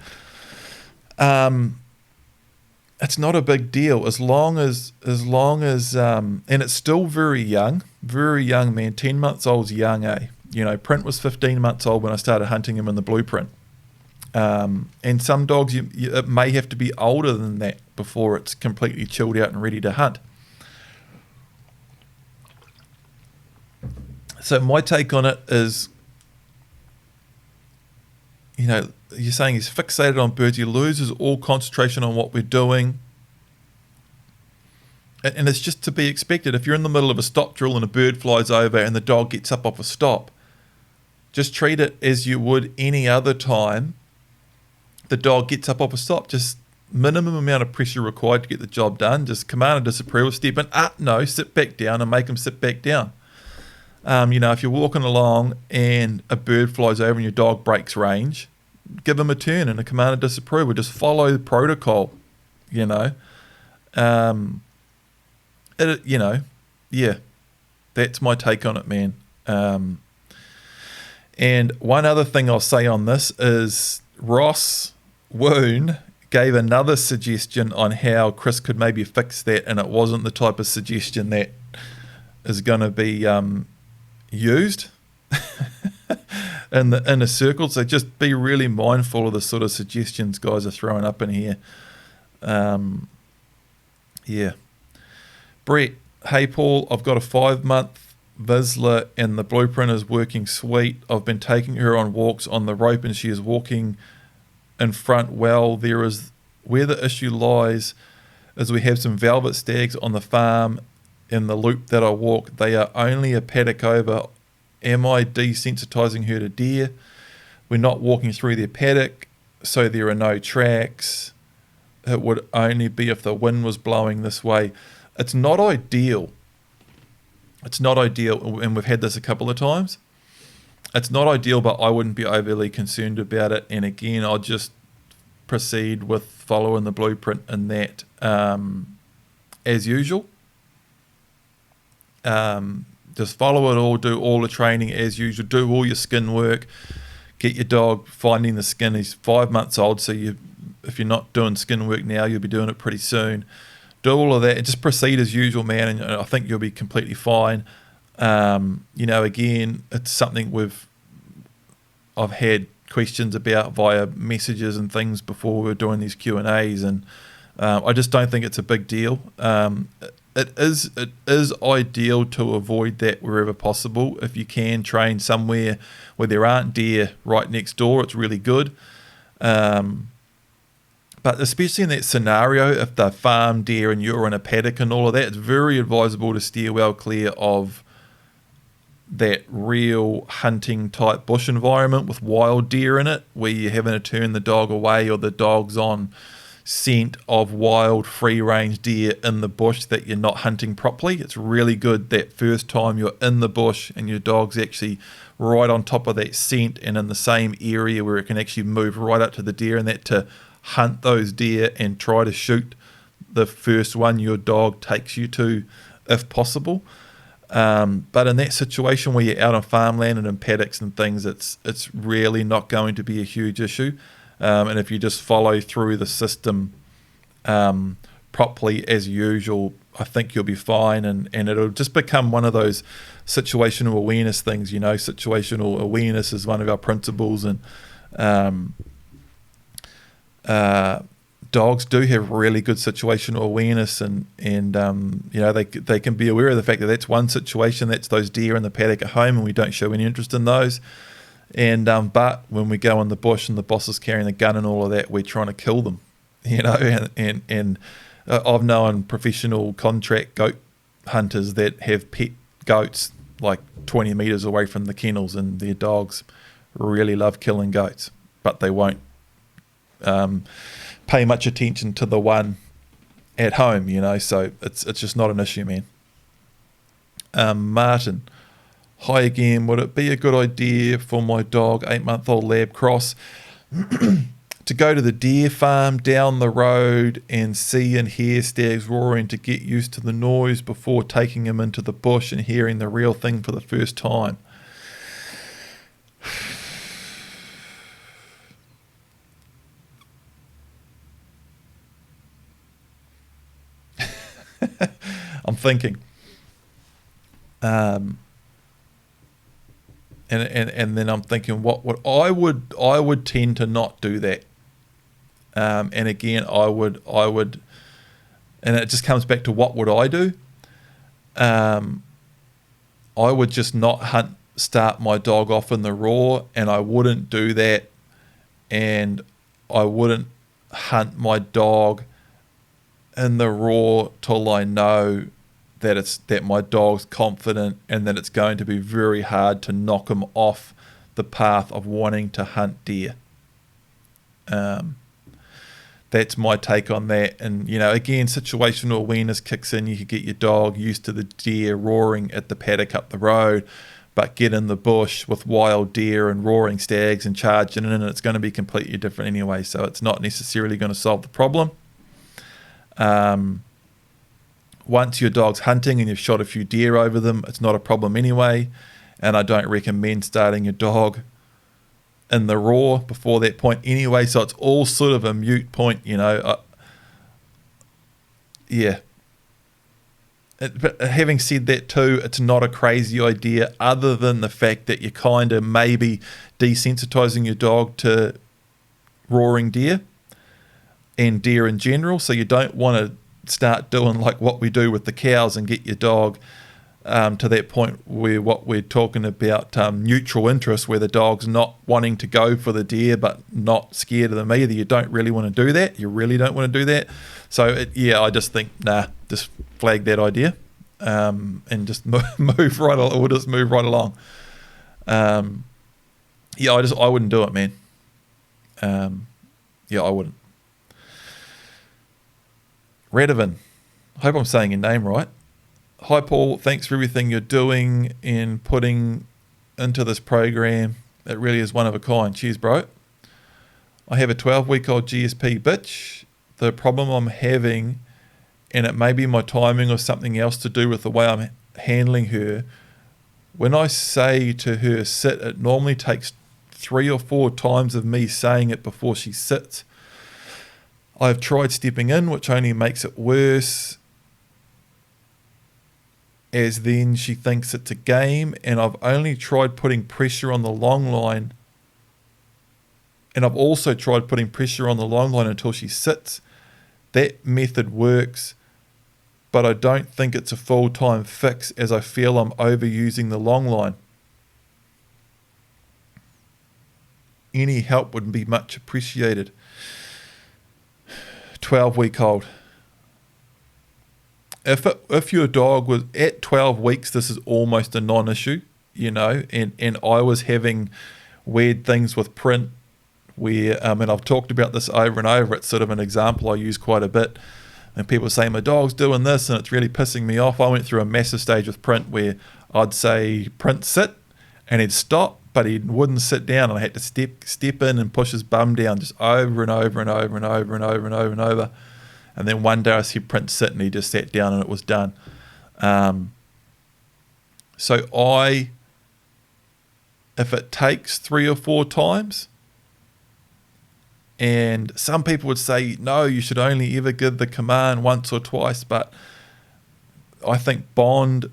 it's not a big deal as long as and it's still very young, man. 10 months old's young, eh? You know, Print was 15 months old when I started hunting him in the blueprint. And some dogs, it may have to be older than that before it's completely chilled out and ready to hunt. So my take on it is, you know, you're saying he's fixated on birds. He loses all concentration on what we're doing. And it's just to be expected. If you're in the middle of a stop drill and a bird flies over and the dog gets up off a stop, just treat it as you would any other time the dog gets up off a stop. Just minimum amount of pressure required to get the job done. Just command and disapproval, step in, no, sit back down, and make them sit back down. You know, if you're walking along and a bird flies over and your dog breaks range, give them a turn and a command and disapproval. Just follow the protocol, you know. You know, yeah, that's my take on it, man. And one other thing I'll say on this is Ross Woon gave another suggestion on how Chris could maybe fix that, and it wasn't the type of suggestion that is going to be used in the circle. So just be really mindful of the sort of suggestions guys are throwing up in here. Yeah. Brett, hey Paul, I've got a 5-month Vizsla and the blueprint is working sweet. I've been taking her on walks on the rope and she is walking in front well. There is where the issue lies is we have some velvet stags on the farm in the loop that I walk. They are only a paddock over. Am I desensitizing her to deer? We're not walking through their paddock, so there are no tracks. It would only be if the wind was blowing this way. It's not ideal. It's not ideal, and we've had this a couple of times. It's not ideal, but I wouldn't be overly concerned about it. And again, I'll just proceed with following the blueprint in that as usual. Just follow it all, do all the training as usual, do all your skin work, get your dog finding the skin. He's 5 months old, so if you're not doing skin work now, you'll be doing it pretty soon. Do all of that and just proceed as usual, man, and I think you'll be completely fine. You know, again, it's something I've had questions about via messages and things before we were doing these Q&As, and I just don't think it's a big deal. It is ideal to avoid that wherever possible. If you can train somewhere where there aren't deer right next door, it's really good. But especially in that scenario, if they're farm deer and you're in a paddock and all of that, it's very advisable to steer well clear of that real hunting type bush environment with wild deer in it, where you're having to turn the dog away or the dog's on scent of wild free range deer in the bush that you're not hunting properly. It's really good that first time you're in the bush and your dog's actually right on top of that scent and in the same area where it can actually move right up to the deer, and that to hunt those deer and try to shoot the first one your dog takes you to if possible. But in that situation where you're out on farmland and in paddocks and things, it's really not going to be a huge issue. And if you just follow through the system properly as usual, I think you'll be fine, and it'll just become one of those situational awareness things. You know, situational awareness is one of our principles, and dogs do have really good situational awareness, and you know, they can be aware of the fact that that's one situation, that's those deer in the paddock at home, and we don't show any interest in those. And but when we go in the bush and the boss is carrying the gun and all of that, we're trying to kill them, you know. And I've known professional contract goat hunters that have pet goats like 20 meters away from the kennels, and their dogs really love killing goats, but they won't pay much attention to the one at home, you know. So it's just not an issue, man. Martin, hi again. Would it be a good idea for my dog, 8-month-old lab cross, to go to the deer farm down the road and see and hear stags roaring, to get used to the noise before taking them into the bush and hearing the real thing for the first time. I'm thinking. And then I'm thinking, what would I would tend to not do that. And again, I would, and it just comes back to what would I do? I would just not start my dog off in the raw, and I wouldn't do that, and I wouldn't hunt my dog in the raw till I know that my dog's confident and that it's going to be very hard to knock him off the path of wanting to hunt deer. That's my take on that. And, again, situational awareness kicks in. You could get your dog used to the deer roaring at the paddock up the road, but get in the bush with wild deer and roaring stags and charging in, and it's going to be completely different anyway. So it's not necessarily going to solve the problem. Once your dog's hunting and you've shot a few deer over them, it's not a problem anyway. And I don't recommend starting your dog in the raw before that point anyway. So it's all sort of a moot point, yeah. But having said that too, it's not a crazy idea, other than the fact that you're kind of maybe desensitizing your dog to roaring deer and deer in general. So you don't want to start doing like what we do with the cows and get your dog to that point where what we're talking about, neutral interest, where the dog's not wanting to go for the deer but not scared of them either. You don't really want to do that. You really don't want to do that. So I just think, just flag that idea, and just move right along. We'll just move right along. I wouldn't do it, man. I wouldn't. Radovan, I hope I'm saying your name right. Hi, Paul. Thanks for everything you're doing and putting into this program. It really is one of a kind. Cheers, bro. I have a 12-week-old GSP bitch. The problem I'm having, and it may be my timing or something else to do with the way I'm handling her, when I say to her sit, it normally takes 3 or 4 times of me saying it before she sits. I've tried stepping in, which only makes it worse, as then she thinks it's a game, and I've only tried putting pressure on the long line, and I've also tried putting pressure on the long line until she sits. That method works, but I don't think it's a full-time fix, as I feel I'm overusing the long line. Any help would be much appreciated. 12-week-old. If your dog was at 12 weeks, this is almost a non-issue, and I was having weird things with print where, and I've talked about this over and over, it's sort of an example I use quite a bit, and people say, my dog's doing this and it's really pissing me off. I went through a massive stage with print where I'd say, print, sit, and he'd stop, but he wouldn't sit down, and I had to step in and push his bum down just over and over and over and over and over and over and over. And then one day I see Prince sit and he just sat down and it was done. If it takes 3 or 4 times, and some people would say, no, you should only ever give the command once or twice, but I think bond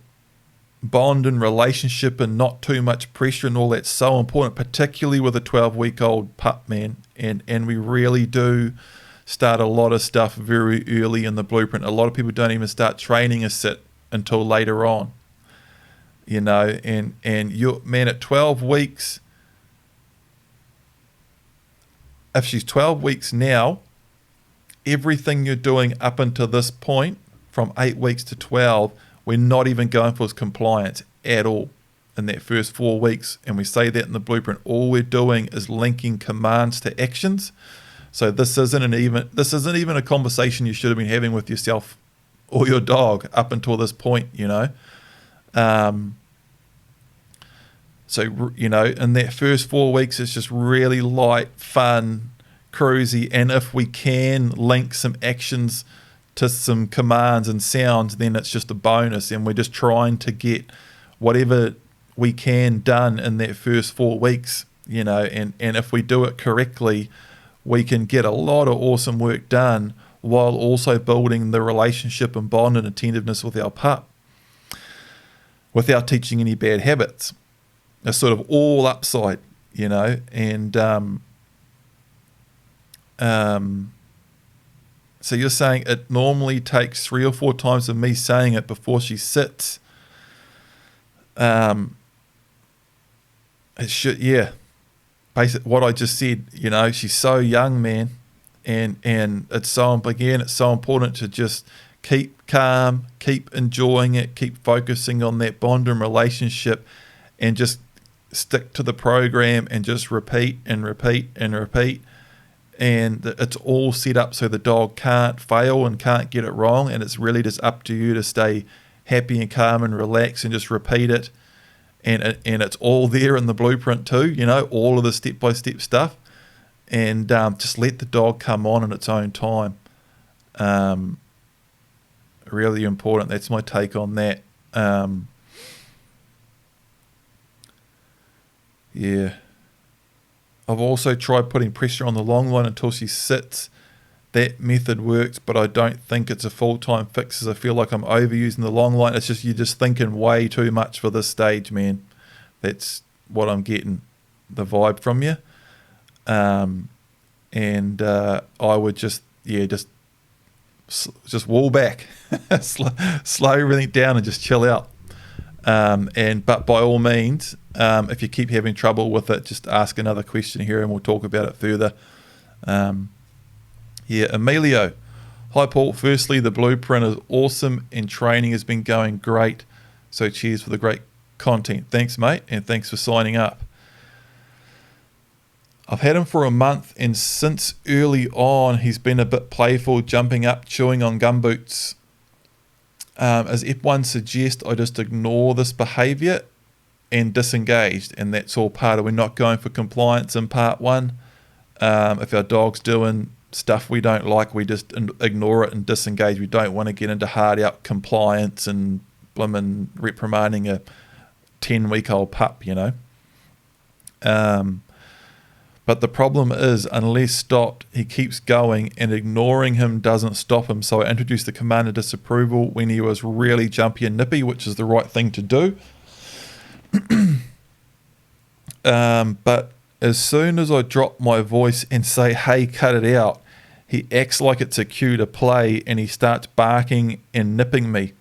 and relationship and not too much pressure and all that's so important, particularly with a 12-week-old pup, man. And we really do start a lot of stuff very early in the blueprint. A lot of people don't even start training a sit until later on, and you, man, at 12 weeks, if she's 12 weeks now, everything you're doing up until this point, from 8 weeks to 12, we're not even going for compliance at all in that first 4 weeks. And we say that in the blueprint. All we're doing is linking commands to actions. So this isn't even a conversation you should have been having with yourself or your dog up until this point, So, in that first 4 weeks, it's just really light, fun, cruisy, and if we can link some actions to some commands and sounds, then it's just a bonus, and we're just trying to get whatever we can done in that first 4 weeks, and if we do it correctly, we can get a lot of awesome work done while also building the relationship and bond and attentiveness with our pup without teaching any bad habits. It's sort of all upside, and so you're saying it normally takes 3 or 4 times of me saying it before she sits. It should, yeah. Basically, what I just said, she's so young, man, and it's so important to just keep calm, keep enjoying it, keep focusing on that bond and relationship, and just stick to the program and just repeat and repeat and repeat. And it's all set up so the dog can't fail and can't get it wrong, and it's really just up to you to stay happy and calm and relax and just repeat it. And it's all there in the blueprint too, all of the step-by-step stuff, and just let the dog come on in its own time. Really important. That's my take on that. Yeah. I've also tried putting pressure on the long line until she sits. That method works, but I don't think it's a full-time fix, as I feel like I'm overusing the long line. It's just, you're just thinking way too much for this stage, man. That's what I'm getting, the vibe from you. And I would just wall back, slow everything down and just chill out. But by all means, if you keep having trouble with it, just ask another question here and we'll talk about it further. Emilio. Hi, Paul. Firstly, the blueprint is awesome and training has been going great. So cheers for the great content. Thanks, mate, and thanks for signing up. I've had him for a month, and since early on, he's been a bit playful, jumping up, chewing on gumboots. As F1 suggests, I just ignore this behaviour and disengaged, and that's all part of, we're not going for compliance in part 1. If our dog's doing stuff we don't like, we just ignore it and disengage. We don't want to get into hard out compliance and blimmin' reprimanding a 10-week-old pup, But the problem is, unless stopped, he keeps going, and ignoring him doesn't stop him. So I introduced the command of disapproval when he was really jumpy and nippy, which is the right thing to do. But as soon as I drop my voice and say, hey, cut it out, he acts like it's a cue to play, and he starts barking and nipping me.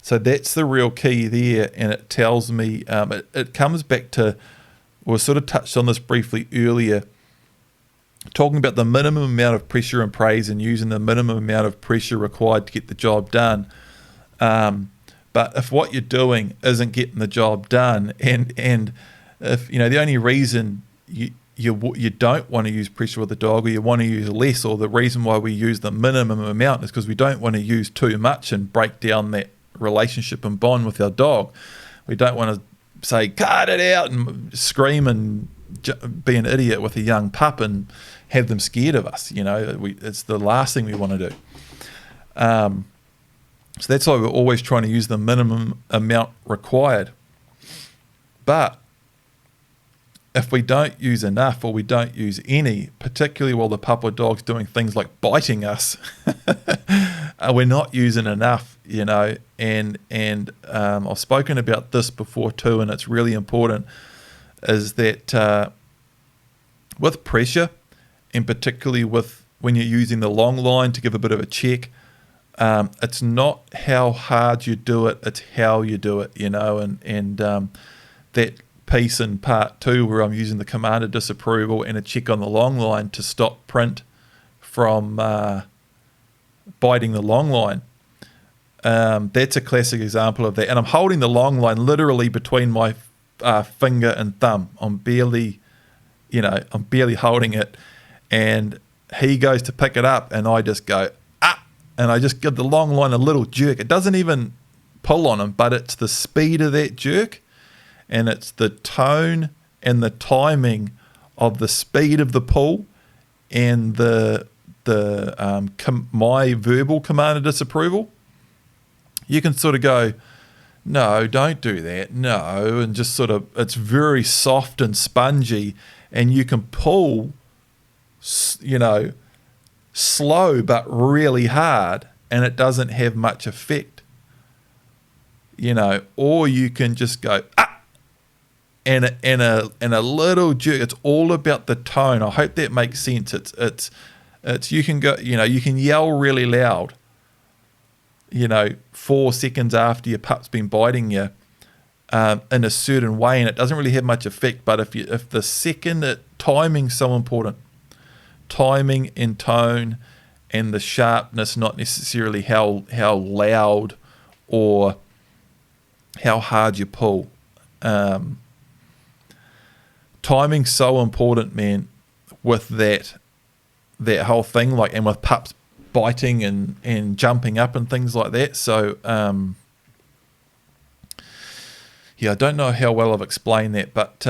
So that's the real key there, and it tells me, it comes back to, we sort of touched on this briefly earlier, talking about the minimum amount of pressure and praise and using the minimum amount of pressure required to get the job done. But if what you're doing isn't getting the job done, and if the only reason you don't want to use pressure with the dog, or you want to use less, or the reason why we use the minimum amount is because we don't want to use too much and break down that relationship and bond with our dog. We don't want to say cut it out and scream and be an idiot with a young pup and have them scared of us. It's the last thing we want to do. So that's why we're always trying to use the minimum amount required. But if we don't use enough, or we don't use any, particularly while the pup or dog's doing things like biting us, we're not using enough, and I've spoken about this before too, and it's really important, is that with pressure, and particularly with when you're using the long line to give a bit of a check, it's not how hard you do it, it's how you do it, and that piece in part 2 where I'm using the command of disapproval and a check on the long line to stop print from biting the long line. That's a classic example of that. And I'm holding the long line literally between my finger and thumb. I'm barely holding it, and he goes to pick it up, and I just go, and I just give the long line a little jerk. It doesn't even pull on him, but it's the speed of that jerk, and it's the tone and the timing of the speed of the pull and my verbal command of disapproval, you can sort of go, no, don't do that, no, and just sort of, it's very soft and spongy, and you can pull, slow but really hard, and it doesn't have much effect, or you can just go, and a little jerk. It's all about the tone. I hope that makes sense. It's you can go, you can yell really loud, 4 seconds after your pup's been biting you, in a certain way, and it doesn't really have much effect. But if the second timing's so important, timing and tone, and the sharpness, not necessarily how loud or how hard you pull. Timing's so important, man, with that whole thing, and with pups biting and jumping up and things like that. So I don't know how well I've explained that, but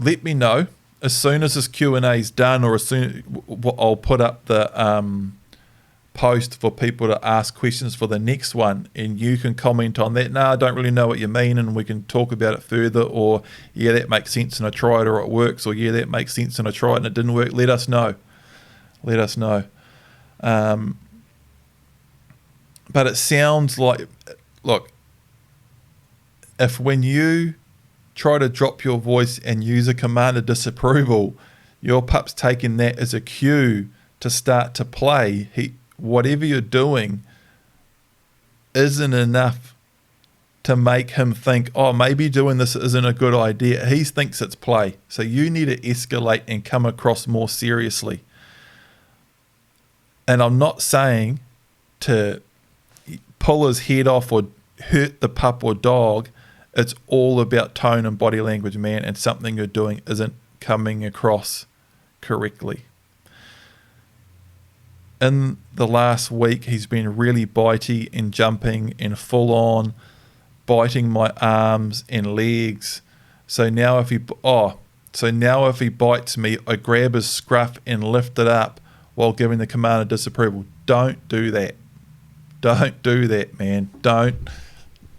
let me know as soon as this Q&A is done, or as soon I'll put up the post for people to ask questions for the next one, and you can comment on that. No, I don't really know what you mean, and we can talk about it further, or yeah, that makes sense and I tried, or it works, or yeah, that makes sense and I tried and it didn't work. Let us know. But it sounds like, look, if when you try to drop your voice and use a command of disapproval, your pup's taking that as a cue to start to play, whatever you're doing isn't enough to make him think, oh, maybe doing this isn't a good idea. He thinks it's play. So you need to escalate and come across more seriously. And I'm not saying to pull his head off or hurt the pup or dog. It's all about tone and body language, man, and something you're doing isn't coming across correctly. In the last week, he's been really bitey and jumping and full on biting my arms and legs. So now if he bites me, I grab his scruff and lift it up while giving the command of disapproval. Don't do that. Don't do that, man. Don't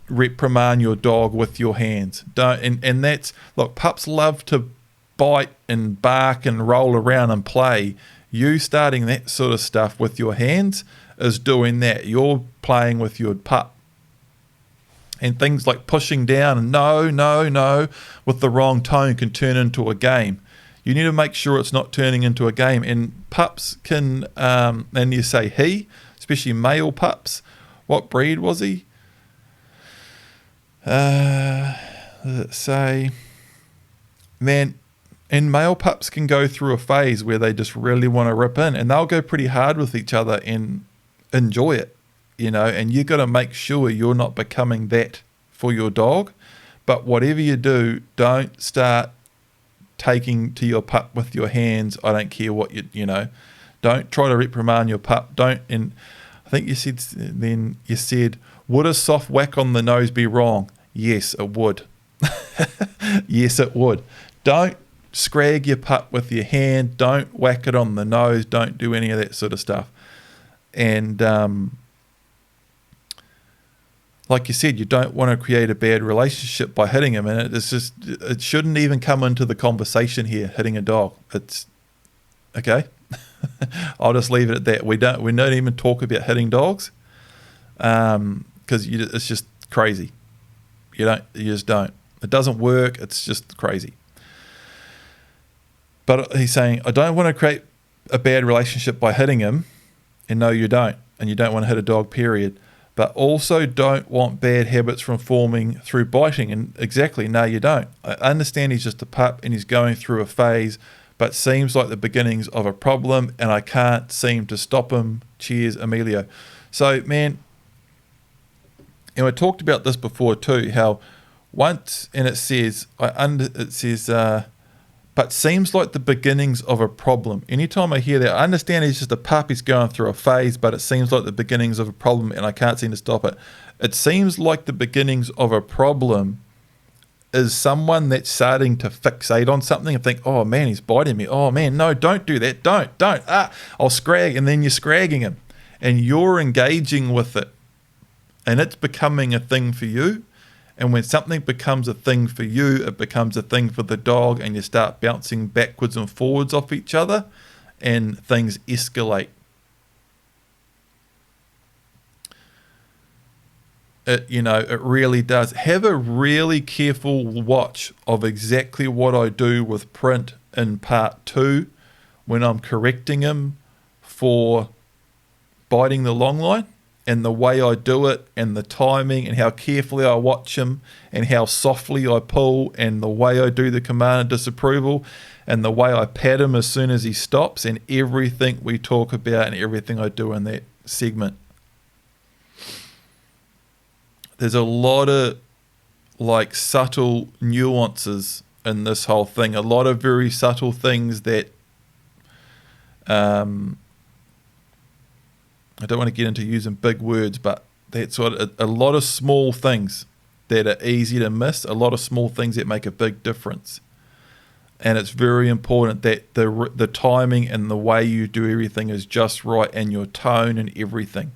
reprimand your dog with your hands. Don't. And that's, look, pups love to bite and bark and roll around and play. You starting that sort of stuff with your hands is doing that. You're playing with your pup. And things like pushing down and no with the wrong tone can turn into a game. You need to make sure it's not turning into a game. And pups can, and you say he, especially male pups. What breed was he? Does it say? Man, and male pups can go through a phase where they just really want to rip in, and they'll go pretty hard with each other and enjoy it, and you got to make sure you're not becoming that for your dog. But whatever you do, don't start taking to your pup with your hands. I don't care what don't try to reprimand your pup. Don't. And I think you said, would a soft whack on the nose be wrong? Yes, it would. Yes, it would. Don't scrag your pup with your hand. Don't whack it on the nose. Don't do any of that sort of stuff. And like you said, you don't want to create a bad relationship by hitting him, and it shouldn't even come into the conversation here, hitting a dog. It's okay. I'll just leave it at that. We don't even talk about hitting dogs, because it's just crazy. You just don't. It doesn't work. It's just crazy. But he's saying, I don't want to create a bad relationship by hitting him, and no, you don't, and you don't want to hit a dog, period. But also don't want bad habits from forming through biting. And exactly, no, you don't. I understand he's just a pup and he's going through a phase, but seems like the beginnings of a problem, and I can't seem to stop him. Cheers, Emilio. So, man, and we talked about this before too, how once, and it says, but seems like the beginnings of a problem. Anytime I hear that, I understand he's just a pup, he's going through a phase, but it seems like the beginnings of a problem and I can't seem to stop it. It seems like the beginnings of a problem is someone that's starting to fixate on something and think, oh man, he's biting me. Oh man, no, don't do that. Don't. I'll scrag. And then you're scragging him and you're engaging with it and it's becoming a thing for you. And when something becomes a thing for you, it becomes a thing for the dog and you start bouncing backwards and forwards off each other and things escalate. It really does. Have a really careful watch of exactly what I do with Print in part 2 when I'm correcting him for biting the long line, and the way I do it and the timing and how carefully I watch him and how softly I pull and the way I do the command of disapproval and the way I pat him as soon as he stops, and everything we talk about and everything I do in that segment. There's a lot of subtle nuances in this whole thing. A lot of very subtle things that I don't want to get into using big words, but that's what a lot of small things that are easy to miss. A lot of small things that make a big difference, and it's very important that the timing and the way you do everything is just right, and your tone and everything.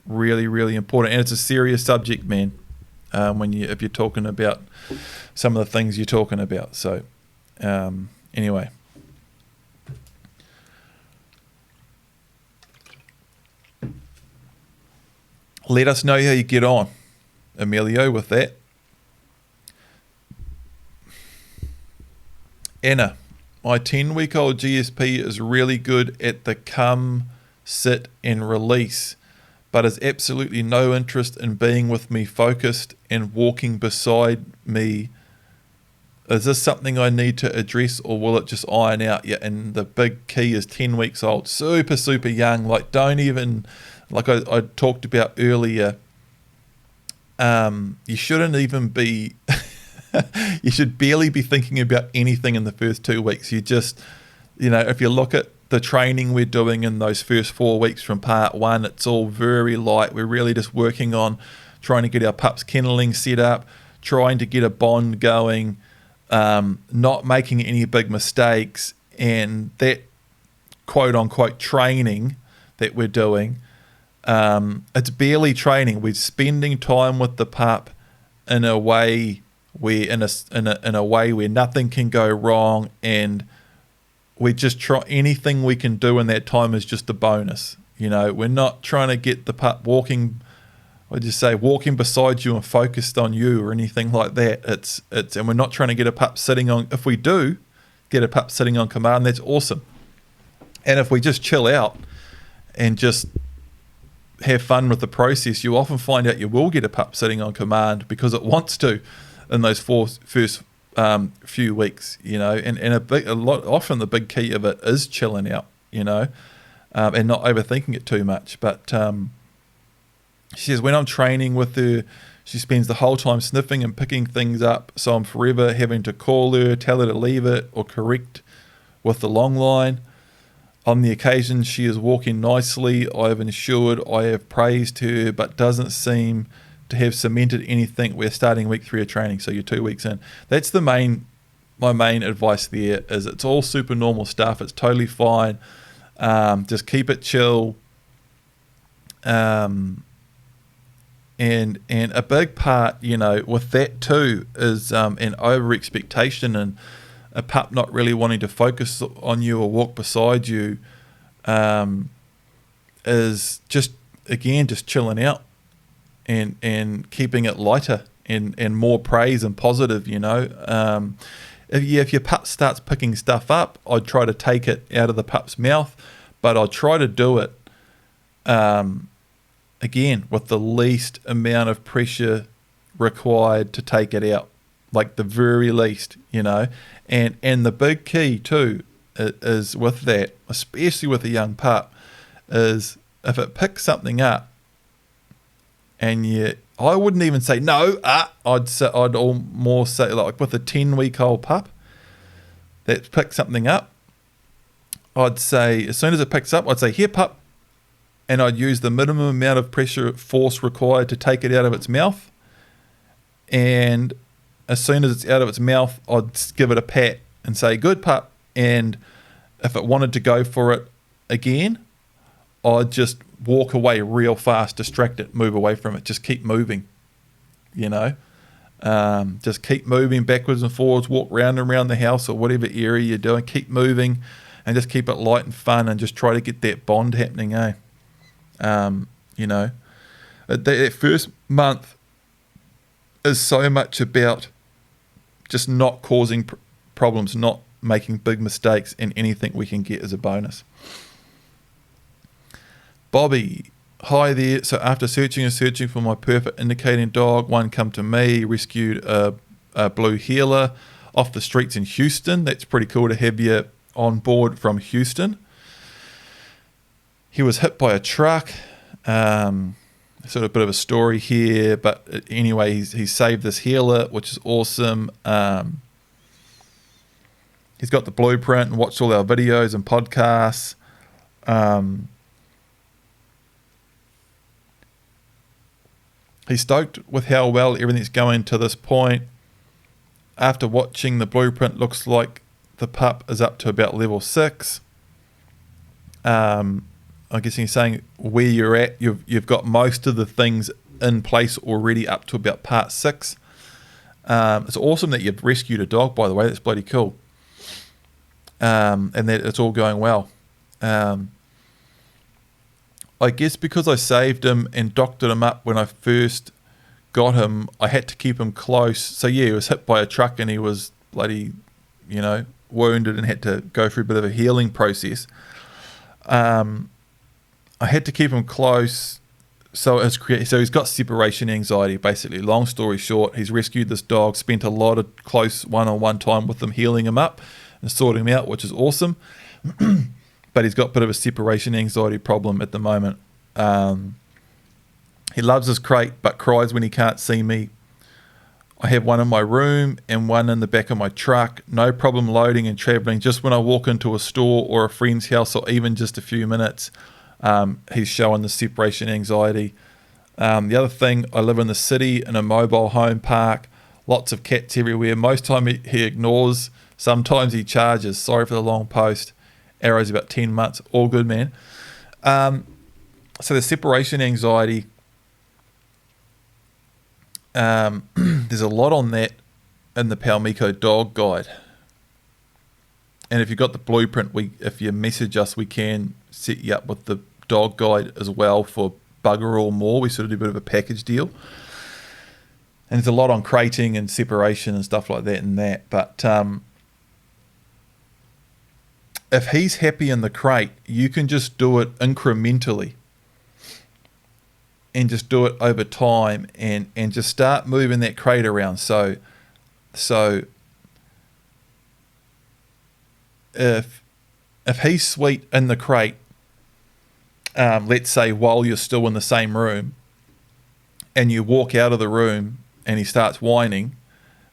Really, really important, and it's a serious subject, man. If you're talking about some of the things you're talking about. So, anyway, let us know how you get on, Emilio, with that. Anna, my 10-week-old GSP is really good at the come, sit, and release, but has absolutely no interest in being with me focused and walking beside me. Is this something I need to address, or will it just iron out? Yeah, and the big key is 10 weeks old. Super, super young. Don't even, like I talked about earlier, you shouldn't even be, you should barely be thinking about anything in the first 2 weeks. You just, if you look at the training we're doing in those first 4 weeks from part 1, it's all very light. We're really just working on trying to get our pups kenneling set up, trying to get a bond going, not making any big mistakes, and that quote unquote training that we're doing, it's barely training. We're spending time with the pup in a way where in a way where nothing can go wrong, and we just try anything we can do in that time is just a bonus. We're not trying to get the pup walking beside you and focused on you or anything like that. And we're not trying to get a pup sitting on. If we do get a pup sitting on command, that's awesome. And if we just chill out and just have fun with the process, you often find out you will get a pup sitting on command because it wants to in those first few weeks, and often the big key of it is chilling out, and not overthinking it too much. But she says, when I'm training with her, she spends the whole time sniffing and picking things up, so I'm forever having to call her, tell her to leave it, or correct with the long line. On the occasion she is walking nicely, I have ensured I have praised her, but doesn't seem to have cemented anything. We're starting week 3 of training, so you're 2 weeks in. That's my main advice there, is it's all super normal stuff. It's totally fine. Just keep it chill. And a big part, with that too, is an over expectation and a pup not really wanting to focus on you or walk beside you, is just chilling out and keeping it lighter and more praise and positive. If your pup starts picking stuff up, I'd try to take it out of the pup's mouth, but I'd try to do it again with the least amount of pressure required to take it out, like the very least, and the big key too is with that, especially with a young pup, is if it picks something up and I wouldn't even say no, I'd more say, like with a 10-week-old pup that picks something up, I'd say, as soon as it picks up, I'd say, here pup, and I'd use the minimum amount of pressure force required to take it out of its mouth, and as soon as it's out of its mouth, I'd give it a pat and say, good pup. And if it wanted to go for it again, I'd just walk away real fast, distract it, move away from it, just keep moving, just keep moving backwards and forwards, walk round and around the house or whatever area you're doing, keep moving and just keep it light and fun and just try to get that bond happening, that first month is so much about just not causing problems, not making big mistakes, and anything we can get as a bonus. Bobby, hi there. So after searching for my perfect indicating dog, one come to me, rescued a blue heeler off the streets in Houston. That's pretty cool to have you on board from Houston. He was hit by a truck. Sort of a bit of a story here, but anyway, he's saved this heeler, which is awesome. He's got the blueprint and watched all our videos and podcasts. He's stoked with how well everything's going to this point. After watching the blueprint, looks like the pup is up to about level 6. I'm guessing he's saying where you're at, you've got most of the things in place already up to about part 6. It's awesome that you've rescued a dog, by the way. That's bloody cool. And that it's all going well. I guess because I saved him and doctored him up when I first got him, I had to keep him close. So yeah, he was hit by a truck and he was bloody, wounded and had to go through a bit of a healing process. I had to keep him close. So he's got separation anxiety, basically. Long story short, he's rescued this dog, spent a lot of close one-on-one time with him, healing him up and sorting him out, which is awesome. But he's got a bit of a separation anxiety problem at the moment. He loves his crate, but cries when he can't see me. I have one in my room and one in the back of my truck. No problem loading and traveling. Just when I walk into a store or a friend's house or even just a few minutes, he's showing the separation anxiety. The other thing, I live in the city in a mobile home park. Lots of cats everywhere. Most time he ignores. Sometimes he charges. Sorry for the long post. Arrow's about 10 months. All good, man. So the separation anxiety, there's a lot on that in the Palmico Dog Guide. And if you've got the blueprint, if you message us, we can set you up with the dog guide as well for bugger all more. We sort of do a bit of a package deal. And there's a lot on crating and separation and stuff like that and that. But if he's happy in the crate, you can just do it incrementally and just do it over time and just start moving that crate around. So if he's sweet in the crate, let's say while you're still in the same room and you walk out of the room and he starts whining,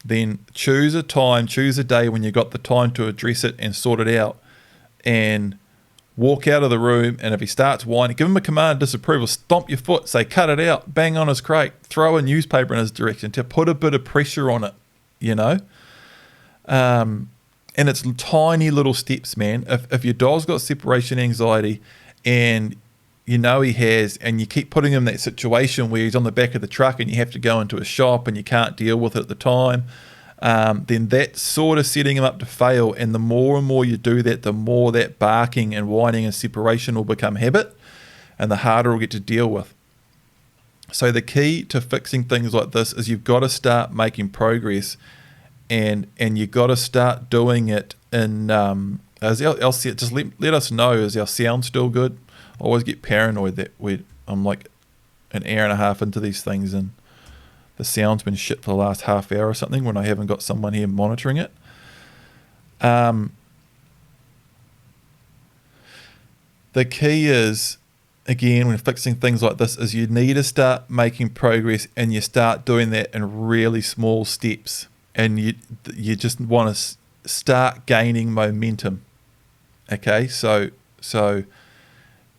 then choose a day when you've got the time to address it and sort it out, and walk out of the room. And if he starts whining, give him a command of disapproval, stomp your foot, say cut it out, bang on his crate, throw a newspaper in his direction to put a bit of pressure on it, and it's tiny little steps, man. If your dog's got separation anxiety and he has, and you keep putting him in that situation where he's on the back of the truck and you have to go into a shop and you can't deal with it at the time, then that's sort of setting him up to fail. And the more and more you do that, the more that barking and whining and separation will become habit, and the harder it'll get to deal with. So the key to fixing things like this is you've got to start making progress, and you've got to start doing it in just let us know, is our sound still good? I always get paranoid that I'm like an hour and a half into these things and the sound's been shit for the last half hour or something when I haven't got someone here monitoring it. The key is, again, when fixing things like this, is you need to start making progress, and you start doing that in really small steps, and you just want to start gaining momentum. Okay, so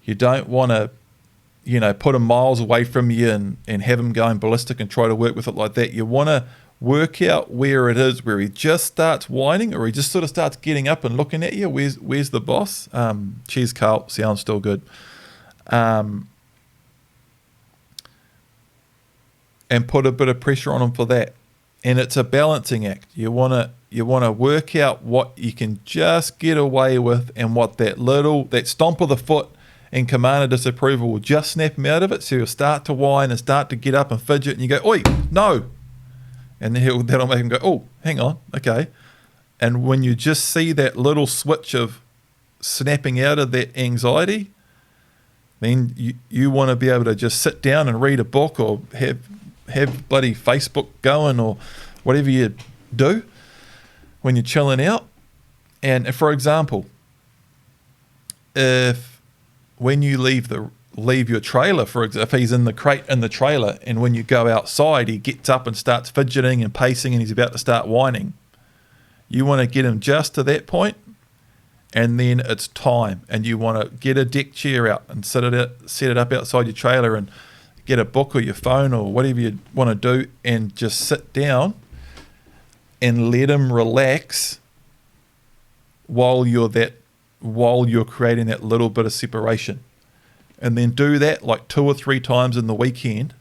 you don't want to put them miles away from you and have him going ballistic and try to work with it like that. You want to work out where it is, where he just starts whining or he just sort of starts getting up and looking at you. Where's the boss? Cheers, Carl. Sounds still good. And put a bit of pressure on him for that. And it's a balancing act. You want to work out what you can just get away with and what that stomp of the foot and command of disapproval will just snap him out of it. So he'll start to whine and start to get up and fidget, and you go, oi, no. And then that'll make him go, oh, hang on, okay. And when you just see that little switch of snapping out of that anxiety, then you want to be able to just sit down and read a book or have bloody Facebook going or whatever you do when you're chilling out. And for example, when you leave your trailer, for example, if he's in the crate in the trailer, and when you go outside, he gets up and starts fidgeting and pacing and he's about to start whining, you want to get him just to that point, and then it's time, and you want to get a deck chair out and set it up outside your trailer and get a book or your phone or whatever you want to do and just sit down and let him relax while you're creating that little bit of separation. And then do that like 2 or 3 times in the weekend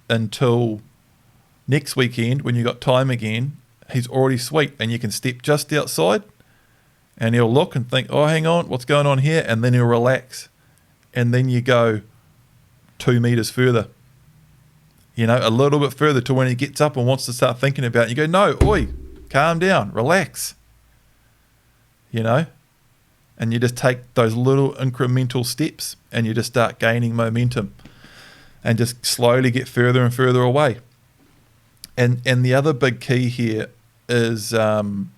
until next weekend when you got time again, he's already sweet and you can step just outside and he'll look and think, oh, hang on, what's going on here? And then he'll relax. And then you go 2 meters further, a little bit further to when he gets up and wants to start thinking about it. You go, no, oi, calm down, relax, and you just take those little incremental steps and you just start gaining momentum and just slowly get further and further away. And the other big key here is, and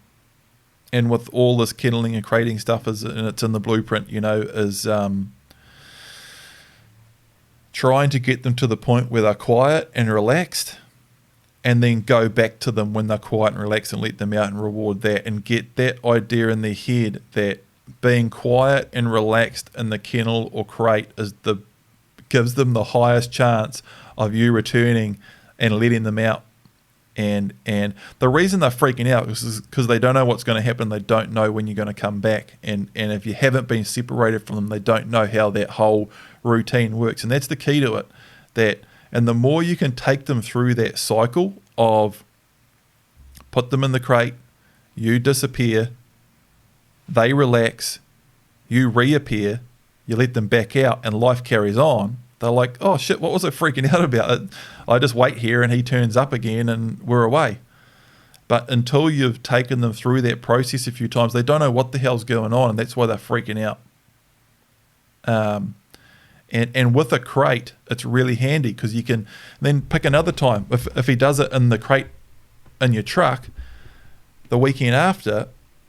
with all this kenneling and crating stuff, and it's in the blueprint, is trying to get them to the point where they're quiet and relaxed, and then go back to them when they're quiet and relaxed and let them out and reward that, and get that idea in their head that being quiet and relaxed in the kennel or crate gives them the highest chance of you returning and letting them out. And the reason they're freaking out is because they don't know what's going to happen. They don't know when you're going to come back. And if you haven't been separated from them, they don't know how that whole routine works. And that's the key to it. And the more you can take them through that cycle of put them in the crate, you disappear, they relax, you reappear, you let them back out, and life carries on. They're like, oh shit, what was I freaking out about? I just wait here and he turns up again and we're away. But until you've taken them through that process a few times, they don't know what the hell's going on, and that's why they're freaking out. And with a crate, it's really handy because you can then pick another time. If he does it in the crate in your truck, the weekend after,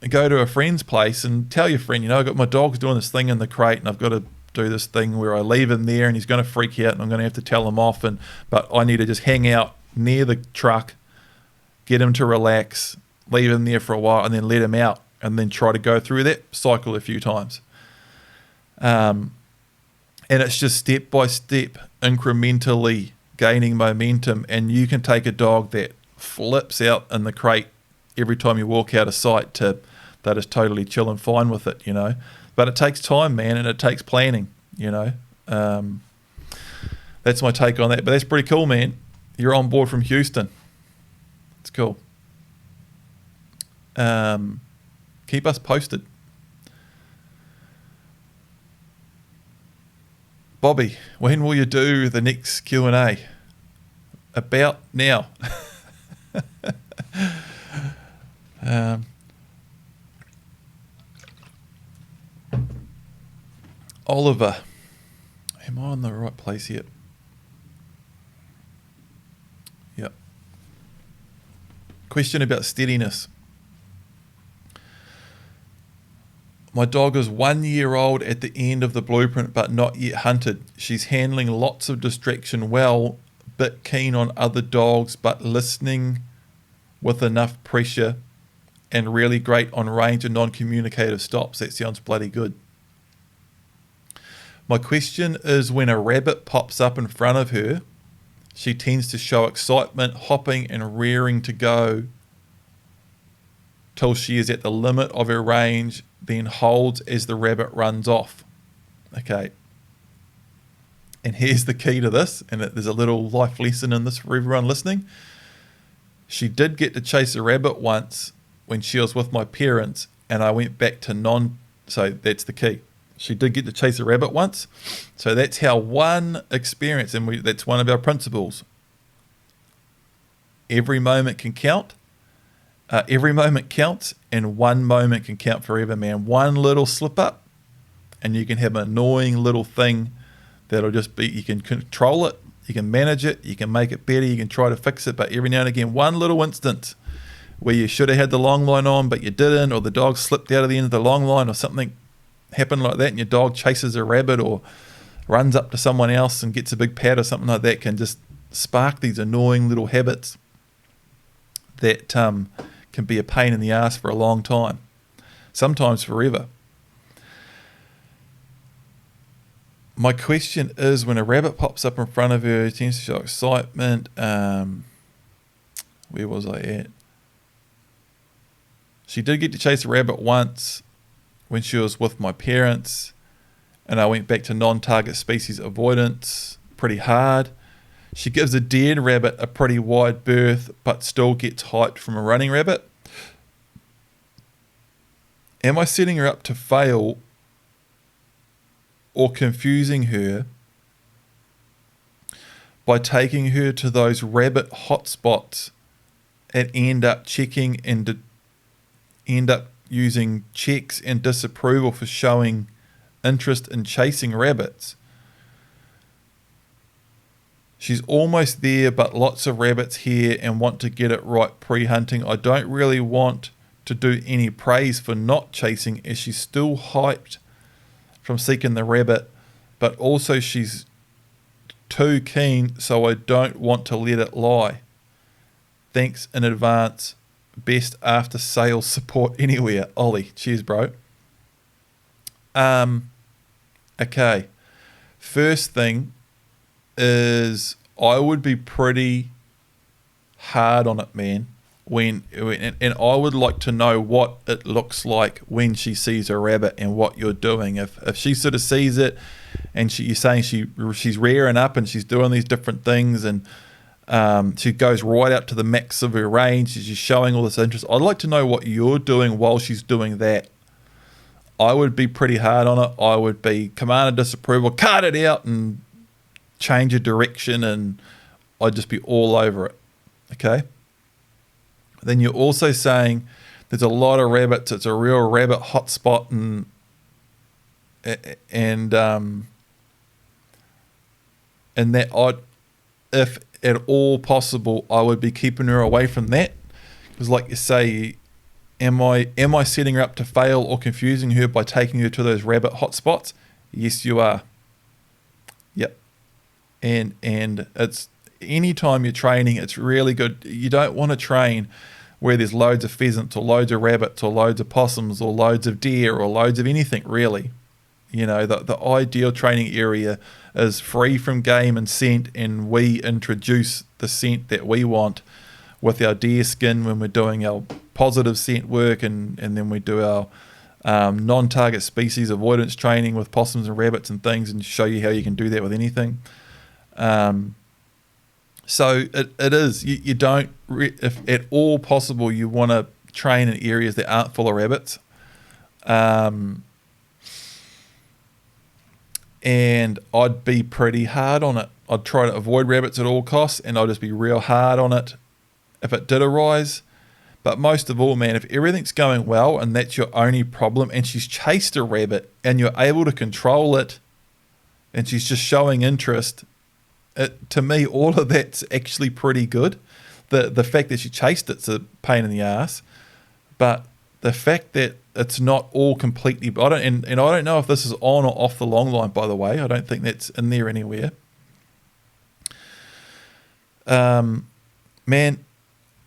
go to a friend's place and tell your friend, I've got my dog's doing this thing in the crate and I've got to do this thing where I leave him there and he's going to freak out and I'm going to have to tell him off, but I need to just hang out near the truck, get him to relax, leave him there for a while, and then let him out, and then try to go through that cycle a few times. And it's just step by step, incrementally gaining momentum, and you can take a dog that flips out in the crate every time you walk out of sight to that is totally chill and fine with it, But it takes time, man, and it takes planning, That's my take on that. But that's pretty cool, man. You're on board from Houston. It's cool. Keep us posted. Bobby, when will you do the next Q&A? About now. Oliver, am I in the right place here? Yep. Question about steadiness. My dog is 1 year old at the end of the blueprint, but not yet hunted. She's handling lots of distraction well, bit keen on other dogs, but listening with enough pressure, and really great on range and non-communicative stops. That sounds bloody good. My question is, when a rabbit pops up in front of her, she tends to show excitement, hopping and rearing to go till she is at the limit of her range, then holds as the rabbit runs off. Okay. And here's the key to this, and there's a little life lesson in this for everyone listening. She did get to chase a rabbit once when she was with my parents, and I went back to so that's the key. She did get to chase a rabbit once. So that's how one experience, and that's one of our principles. Every moment can count. Every moment counts, and one moment can count forever, man. One little slip up, and you can have an annoying little thing that'll just be, you can control it, you can manage it, you can make it better, you can try to fix it, but every now and again, one little instance where you should have had the long line on, but you didn't, or the dog slipped out of the end of the long line, or something happened like that, and your dog chases a rabbit or runs up to someone else and gets a big pat or something like that, can just spark these annoying little habits that can be a pain in the ass for a long time, sometimes forever. My question is, when a rabbit pops up in front of her, it tends to show excitement. Where was I at? She did get to chase a rabbit once when she was with my parents, and I went back to non-target species avoidance pretty hard. She gives a dead rabbit a pretty wide berth, but still gets hyped from a running rabbit. Am I setting her up to fail or confusing her by taking her to those rabbit hotspots and end up checking and end up using checks and disapproval for showing interest in chasing rabbits? She's almost there, but lots of rabbits here and want to get it right pre-hunting. I don't really want to do any praise for not chasing, as she's still hyped from seeking the rabbit, but also she's too keen, so I don't want to let it lie. Thanks in advance. Best after sales support anywhere. Ollie, cheers, bro. Okay. First thing is, I would be pretty hard on it, man. And I would like to know what it looks like when she sees a rabbit and what you're doing. If she sort of sees it and you're saying she's rearing up and she's doing these different things, and she goes right out to the max of her range, she's showing all this interest, I'd like to know what you're doing while she's doing that. I would be pretty hard on it. I would be command of disapproval, cut it out and change your direction, and I'd just be all over it. Okay? Then you're also saying there's a lot of rabbits, it's a real rabbit hotspot, and that if at all possible, I would be keeping her away from that. Because like you say, am I setting her up to fail or confusing her by taking her to those rabbit hotspots? Yes, you are. Yep. And it's, anytime you're training, it's really good. You don't want to train where there's loads of pheasants or loads of rabbits or loads of possums or loads of deer or loads of anything, really. You know, the ideal training area is free from game and scent, and we introduce the scent that we want with our deer skin when we're doing our positive scent work, and then we do our non-target species avoidance training with possums and rabbits and things, and show you how you can do that with anything. So it is, you don't, if at all possible, you want to train in areas that aren't full of rabbits. And I'd be pretty hard on it. I'd try to avoid rabbits at all costs, and I'd just be real hard on it if it did arise. But most of all, man, if everything's going well and that's your only problem, and she's chased a rabbit and you're able to control it, and she's just showing interest, to me, all of that's actually pretty good. The fact that she chased it's a pain in the ass, but the fact that it's not all completely, I don't know if this is on or off the long line, by the way. I don't think that's in there anywhere. Man,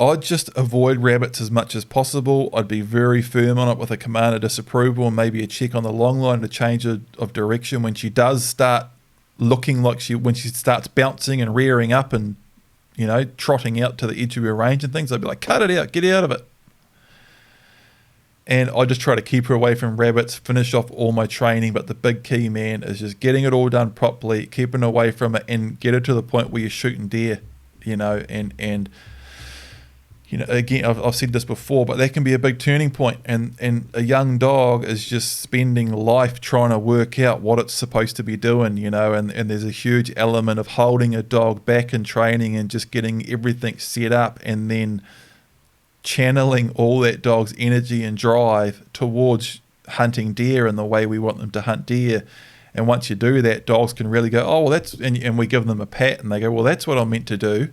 I'd just avoid rabbits as much as possible. I'd be very firm on it with a command of disapproval and maybe a check on the long line to change of direction when she does start looking like when she starts bouncing and rearing up and, trotting out to the edge of her range and things. I'd be like, cut it out, get out of it. And I just try to keep her away from rabbits, finish off all my training. But the big key, man, is just getting it all done properly, keeping away from it, and get her to the point where you're shooting deer, and again, I've said this before, but that can be a big turning point. And a young dog is just spending life trying to work out what it's supposed to be doing, and there's a huge element of holding a dog back in training and just getting everything set up and then channeling all that dog's energy and drive towards hunting deer in the way we want them to hunt deer. And once you do that, dogs can really go, oh, well, that's, and we give them a pat and they go, well, that's what I'm meant to do.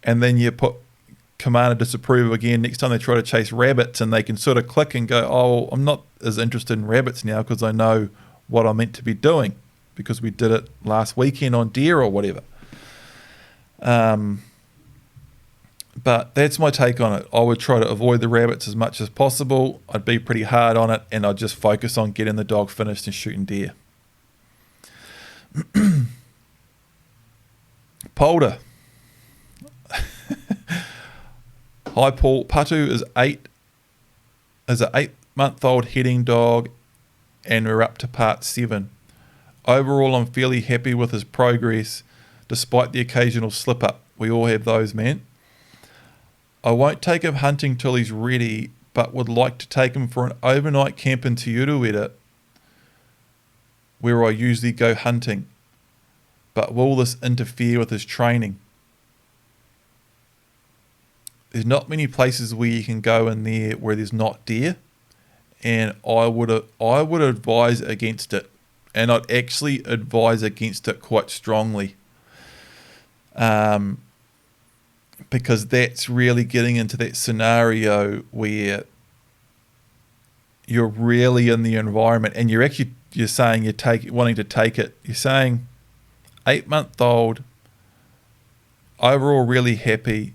And then you put command of disapproval again next time they try to chase rabbits, and they can sort of click and go, oh, I'm not as interested in rabbits now because I know what I'm meant to be doing because we did it last weekend on deer or whatever. But that's my take on it. I would try to avoid the rabbits as much as possible. I'd be pretty hard on it, and I'd just focus on getting the dog finished and shooting deer. Polder. Hi Paul. Patu is an 8-month-old heading dog, and we're up to part 7. Overall, I'm fairly happy with his progress, despite the occasional slip-up. We all have those, man. I won't take him hunting till he's ready, but would like to take him for an overnight camp in Te Uruwera, where I usually go hunting. But will this interfere with his training? There's not many places where you can go in there where there's not deer, and I would advise against it, and I'd actually advise against it quite strongly. Because that's really getting into that scenario where you're really in the environment and you're saying wanting to take it. You're saying 8-month-old, overall really happy.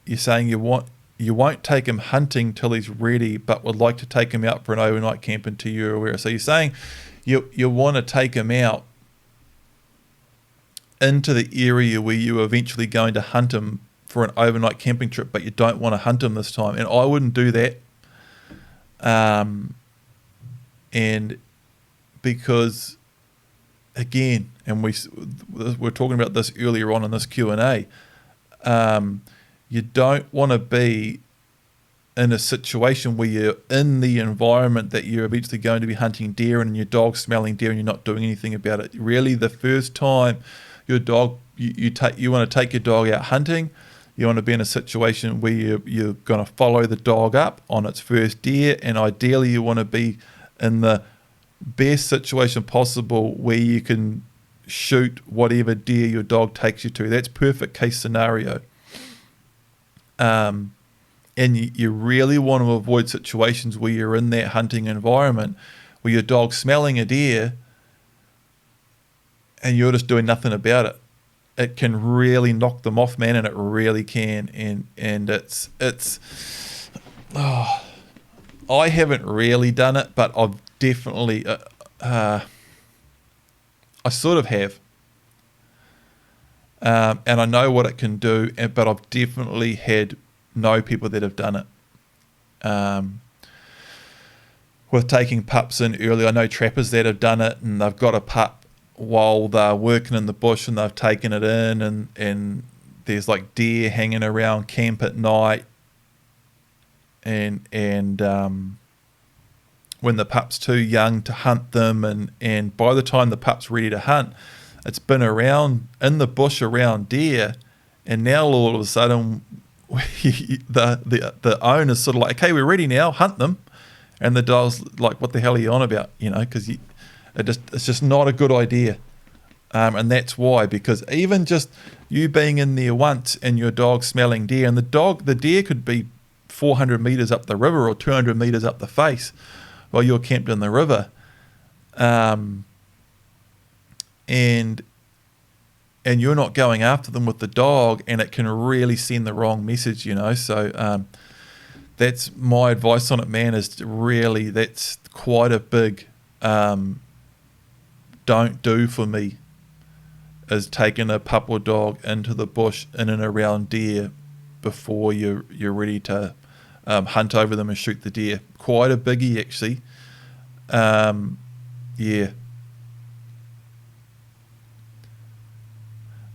You're saying you won't take him hunting till he's ready, but would like to take him out for an overnight camp in Te Uruwera. So you're saying you want to take him out into the area where you're eventually going to hunt him for an overnight camping trip, but you don't want to hunt him this time. And I wouldn't do that. And because, again, and we're talking about this earlier on in this Q&A, you don't want to be in a situation where you're in the environment that you're eventually going to be hunting deer and your dog's smelling deer and you're not doing anything about it. Really, the first time your dog, you want to take your dog out hunting, you want to be in a situation where you're going to follow the dog up on its first deer, and ideally you want to be in the best situation possible where you can shoot whatever deer your dog takes you to. That's perfect case scenario. And you really want to avoid situations where you're in that hunting environment where your dog's smelling a deer and you're just doing nothing about it. It can really knock them off, man, and it really can. And it's I haven't really done it, but I've definitely I sort of have. And I know what it can do, but I've definitely know people that have done it. With taking pups in early, I know trappers that have done it, and they've got a pup while they're working in the bush and they've taken it in, and there's like deer hanging around camp at night, and when the pup's too young to hunt them, and by the time the pup's ready to hunt, it's been around in the bush around deer, and now all of a sudden the owner's sort of like, okay, we're ready now, hunt them, and the dog's like, what the hell are you on about? Because it's just not a good idea. And that's why, because even just you being in there once and your dog smelling deer, and the deer could be 400 meters up the river or 200 meters up the face while you're camped in the river. And and you're not going after them with the dog, and it can really send the wrong message, So that's my advice on it, man, that's quite a big don't do for me, is taking a pup or dog into the bush in and around deer before you're ready to hunt over them and shoot the deer. Quite a biggie, actually. Yeah.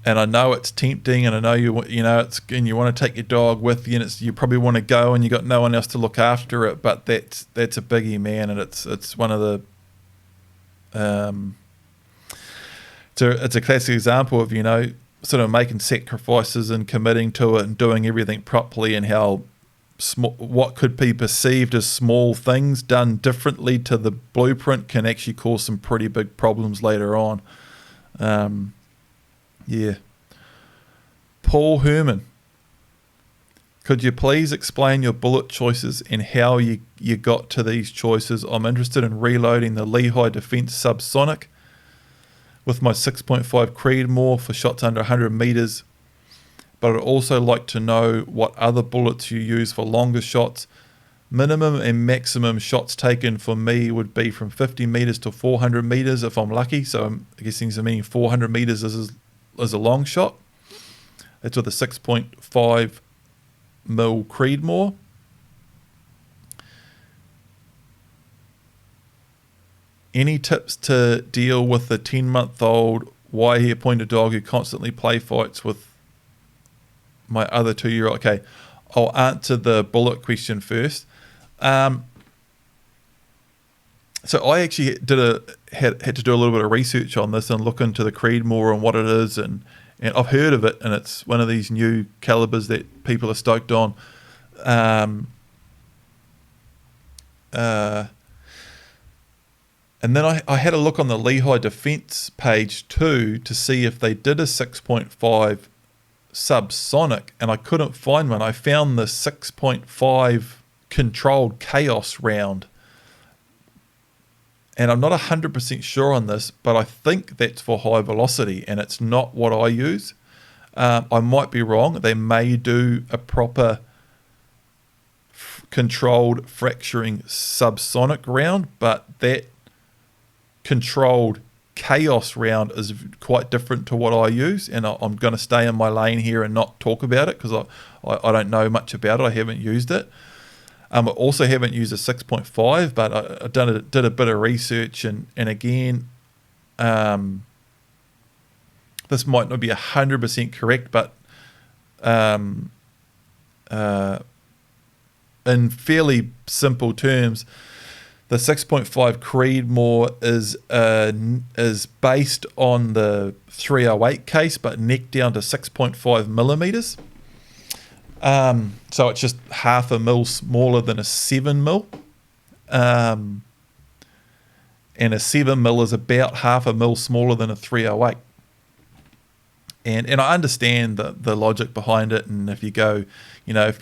And I know it's tempting, and I know you want to take your dog with you, and you probably want to go, and you got no one else to look after it. But that's a biggie, man, and it's one of the it's a classic example of sort of making sacrifices and committing to it and doing everything properly, and how what could be perceived as small things done differently to the blueprint can actually cause some pretty big problems later on. Yeah. Paul Herman, could you please explain your bullet choices and how you got to these choices? I'm interested in reloading the Lehigh Defense Subsonic with my 6.5 Creedmoor for shots under 100 meters, but I'd also like to know what other bullets you use for longer shots. Minimum and maximum shots taken for me would be from 50 meters to 400 meters if I'm lucky. So I'm guessing it's meaning 400 meters is a long shot. It's with a 6.5 mil Creedmoor. Any tips to deal with the 10-month-old wire-hair pointer dog who constantly play fights with my other 2-year-old? Okay, I'll answer the bullet question first. So I actually had to do a little bit of research on this and look into the Creedmoor and what it is, and I've heard of it, and it's one of these new calibers that people are stoked on. And then I had a look on the Lehigh Defense page too to see if they did a 6.5 subsonic, and I couldn't find one. I found the 6.5 controlled chaos round, and I'm not 100% sure on this, but I think that's for high velocity, and it's not what I use. I might be wrong. They may do a proper controlled fracturing subsonic round, but that controlled chaos round is quite different to what I use, and I'm going to stay in my lane here and not talk about it because I don't know much about it. I haven't used it. I also haven't used a 6.5, but I did a bit of research, and again, this might not be 100% correct, but in fairly simple terms, the 6.5 Creedmoor is based on the 308 case, but necked down to 6.5 millimeters. So it's just half a mil smaller than a 7 mil. And a 7 mil is about half a mil smaller than a 308. And I understand the logic behind it. And if you go,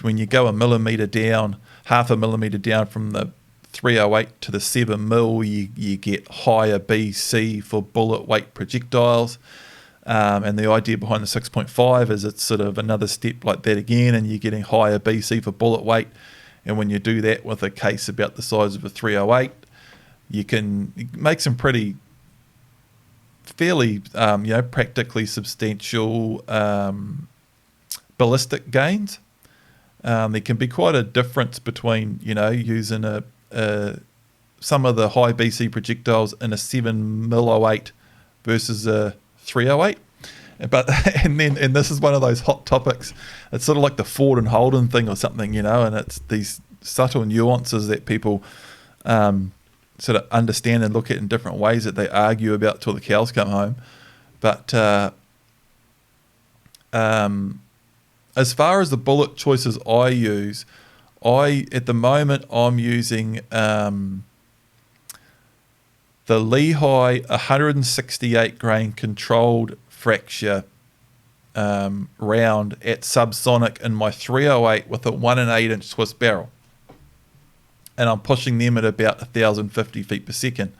when you go a millimeter down, half a millimeter down from the 308 to the 7 mil, you get higher BC for bullet weight projectiles. And the idea behind the 6.5 is it's sort of another step like that again, and you're getting higher BC for bullet weight. And when you do that with a case about the size of a 308, you can make some fairly practically substantial ballistic gains. There can be quite a difference between using some of the high BC projectiles in a 7mm versus a 308. And this is one of those hot topics. It's sort of like the Ford and Holden thing or something, and it's these subtle nuances that people sort of understand and look at in different ways that they argue about till the cows come home. But as far as the bullet choices I use, at the moment I'm using the Lehigh 168 grain controlled fracture round at subsonic in my 308 with a 1 1/8 Swiss barrel, and I'm pushing them at about 1,050 feet per second,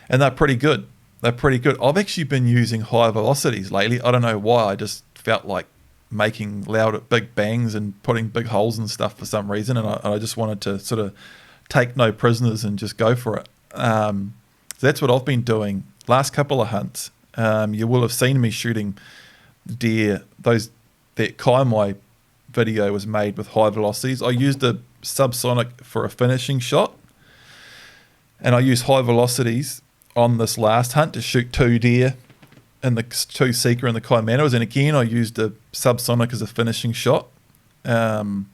and they're pretty good. they're pretty good. I've actually been using high velocities lately. I don't know why. I just felt like making loud, big bangs and putting big holes and stuff for some reason, and I just wanted to sort of take no prisoners and just go for it. So that's what I've been doing. Last couple of hunts, you will have seen me shooting deer. That QnA video was made with high velocities. I used a subsonic for a finishing shot, and I used high velocities on this last hunt to shoot 2 deer and the 2 seeker and the chimeras. And again, I used a subsonic as a finishing shot. My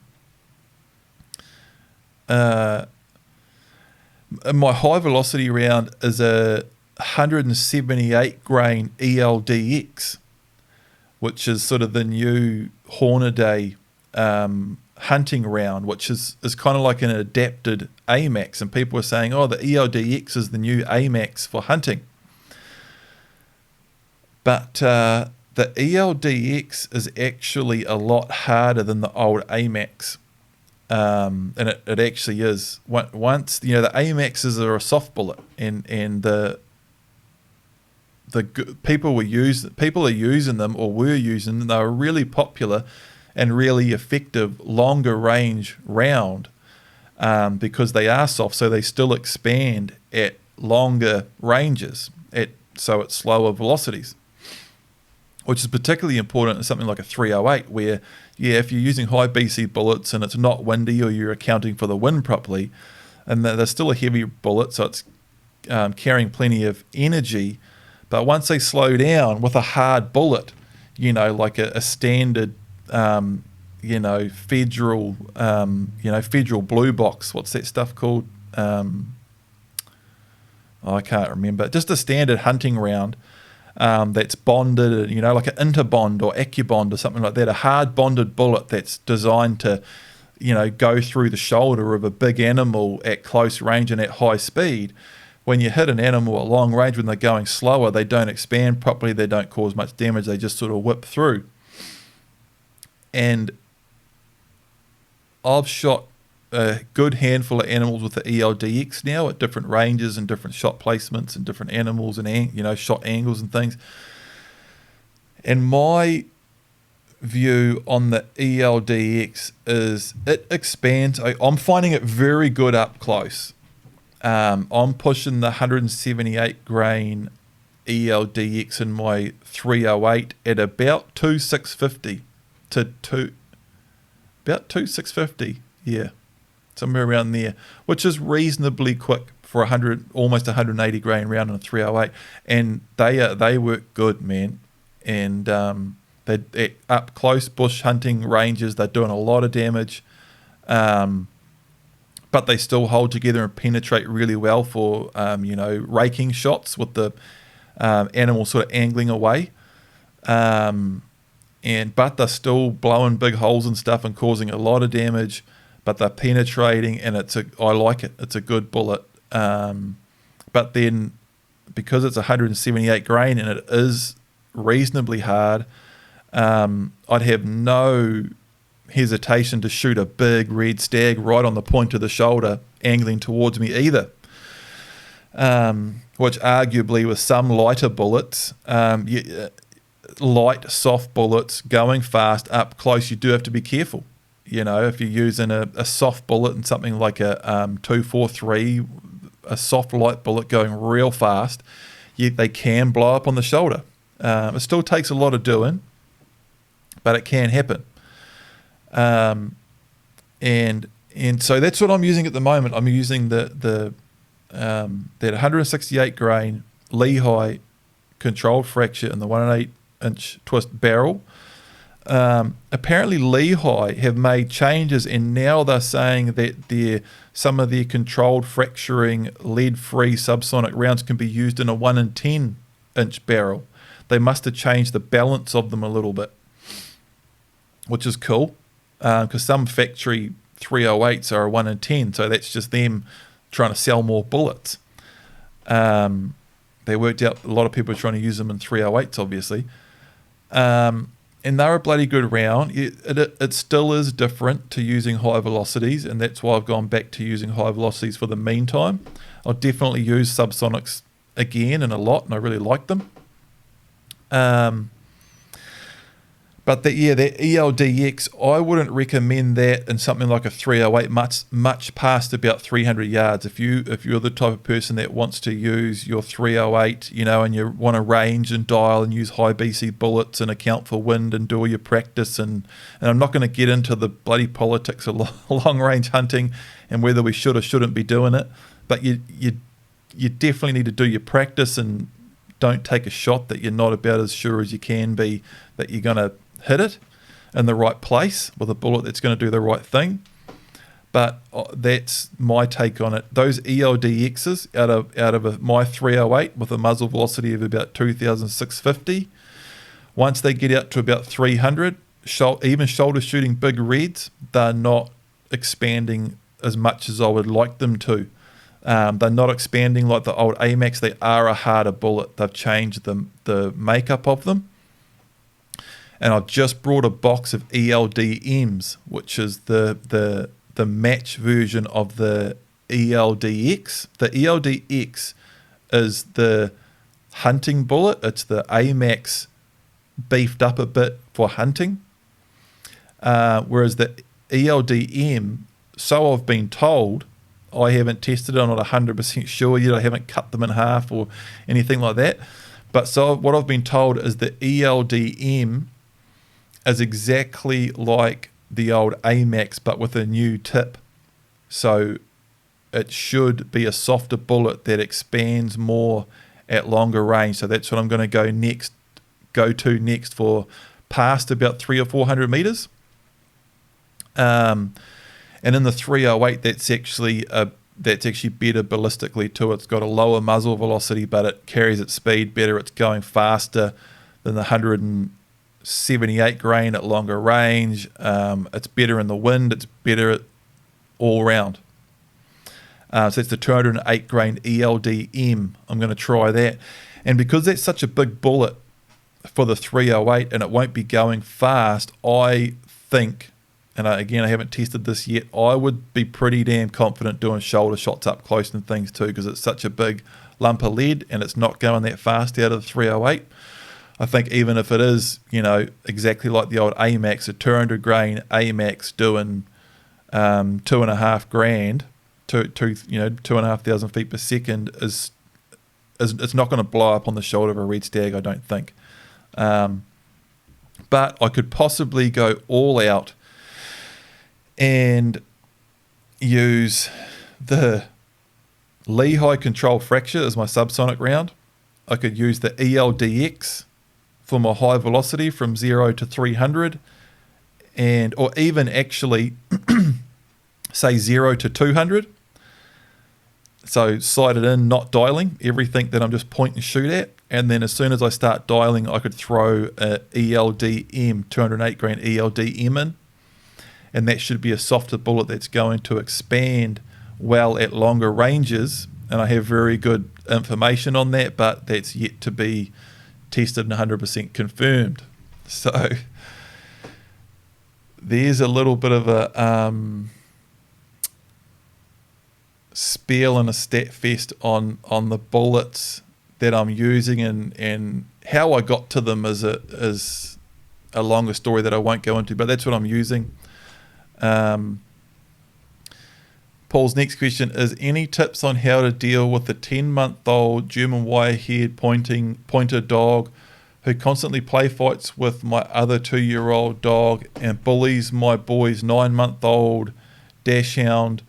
high velocity round is a 178 grain ELDX, which is sort of the new Hornaday hunting round, which is kind of like an adapted AMAX. And people are saying, oh, the ELDX is the new AMAX for hunting. But the ELDX is actually a lot harder than the old AMAX. And it actually is. Once, the AMAXs are a soft bullet, and the people are using them, or were using them. They were really popular and really effective longer range round, because they are soft, so they still expand at longer ranges so at slower velocities, which is particularly important in something like a 308, where, if you're using high BC bullets and it's not windy, or you're accounting for the wind properly, and they're still a heavy bullet, so it's carrying plenty of energy. But once they slow down with a hard bullet, like a standard, federal blue box, what's that stuff called? I can't remember. Just a standard hunting round. That's bonded, like an interbond or AccuBond or something like that, a hard bonded bullet that's designed to, go through the shoulder of a big animal at close range and at high speed. When you hit an animal at long range, when they're going slower, they don't expand properly, they don't cause much damage, they just sort of whip through. And I've shot a good handful of animals with the ELDX now at different ranges and different shot placements and different animals and shot angles and things. And my view on the ELDX is it expands. I'm finding it very good up close. I'm pushing the 178 grain ELDX in my 308 at about 2,650 about 2,650, yeah. Somewhere around there, which is reasonably quick for almost 180 grain round in a 308, and they work good, man. And they're up close bush hunting ranges. They're doing a lot of damage, but they still hold together and penetrate really well for raking shots with the animal sort of angling away. But they're still blowing big holes and stuff and causing a lot of damage. But they're penetrating, and I like it. It's a good bullet. But then, because it's 178 grain and it is reasonably hard, I'd have no hesitation to shoot a big red stag right on the point of the shoulder, angling towards me either. Which arguably with some lighter bullets, light, soft bullets going fast up close, you do have to be careful. If you're using a soft bullet and something like a 243, a soft light bullet going real fast, they can blow up on the shoulder. It still takes a lot of doing, but it can happen. And so that's what I'm using at the moment. I'm using that 168 grain Lehigh controlled fracture in the 1 1/8-inch twist barrel. Apparently Lehigh have made changes, and now they're saying that some of their controlled fracturing lead-free subsonic rounds can be used in a 1 10-inch barrel. They must have changed the balance of them a little bit, which is cool, because some factory 308s are a 1 10, so that's just them trying to sell more bullets. They worked out a lot of people are trying to use them in 308s, obviously. And they're a bloody good round. It still is different to using high velocities, and that's why I've gone back to using high velocities for the meantime. I'll definitely use subsonics again and a lot, and I really like them. But that ELDX, I wouldn't recommend that in something like a 308 much past about 300 yards. If you're the type of person that wants to use your 308, and you want to range and dial and use high BC bullets and account for wind and do all your practice, and I'm not going to get into the bloody politics of long range hunting and whether we should or shouldn't be doing it, but you definitely need to do your practice and don't take a shot that you're not about as sure as you can be that you're going to hit it in the right place with a bullet that's going to do the right thing. But that's my take on it. Those ELDXs out of my 308 with a muzzle velocity of about 2,650, once they get out to about 300, even shoulder shooting big reds, they're not expanding as much as I would like them to. They're not expanding like the old AMAX. They are a harder bullet. They've changed the makeup of them. And I've just brought a box of ELDMs, which is the match version of the ELDX. The ELDX is the hunting bullet. It's the AMAX beefed up a bit for hunting. Whereas the ELDM, so I've been told, I haven't tested it, I'm not 100% sure yet, I haven't cut them in half or anything like that. But so what I've been told is the ELDM is exactly like the old AMAX but with a new tip. So it should be a softer bullet that expands more at longer range. So that's what I'm going to go to next for past about 300 or 400 meters. And in the 308, that's actually better ballistically too. It's got a lower muzzle velocity, but it carries its speed better. It's going faster than the 178 grain at longer range. It's better in the wind. It's better all round. So it's the 208 grain ELDM. I'm going to try that. And because that's such a big bullet for the 308 and it won't be going fast, I think, and I haven't tested this yet, I would be pretty damn confident doing shoulder shots up close and things too, because it's such a big lump of lead and it's not going that fast out of the 308. I think even if it is, exactly like the old AMAX, a 200 grain AMAX doing 2.5 grand, 2,500 feet per second is it's not going to blow up on the shoulder of a red stag, I don't think. But I could possibly go all out and use the Lehigh Control Fracture as my subsonic round. I could use the ELDX for my high velocity from 0 to 300, or even actually say 0 to 200. So slide it in, not dialing, everything that I'm just point and shoot at. And then as soon as I start dialing, I could throw a ELDM, 208 grain ELDM in. And that should be a softer bullet that's going to expand well at longer ranges. And I have very good information on that, but that's yet to be tested and 100% confirmed. So there's a little bit of a spiel and a stat fest on the bullets that I'm using, and how I got to them is a longer story that I won't go into, but that's what I'm using. Paul's next question is, any tips on how to deal with the 10-month-old German wire-haired pointer dog who constantly play fights with my other 2-year-old dog and bullies my boy's 9-month-old dachshund?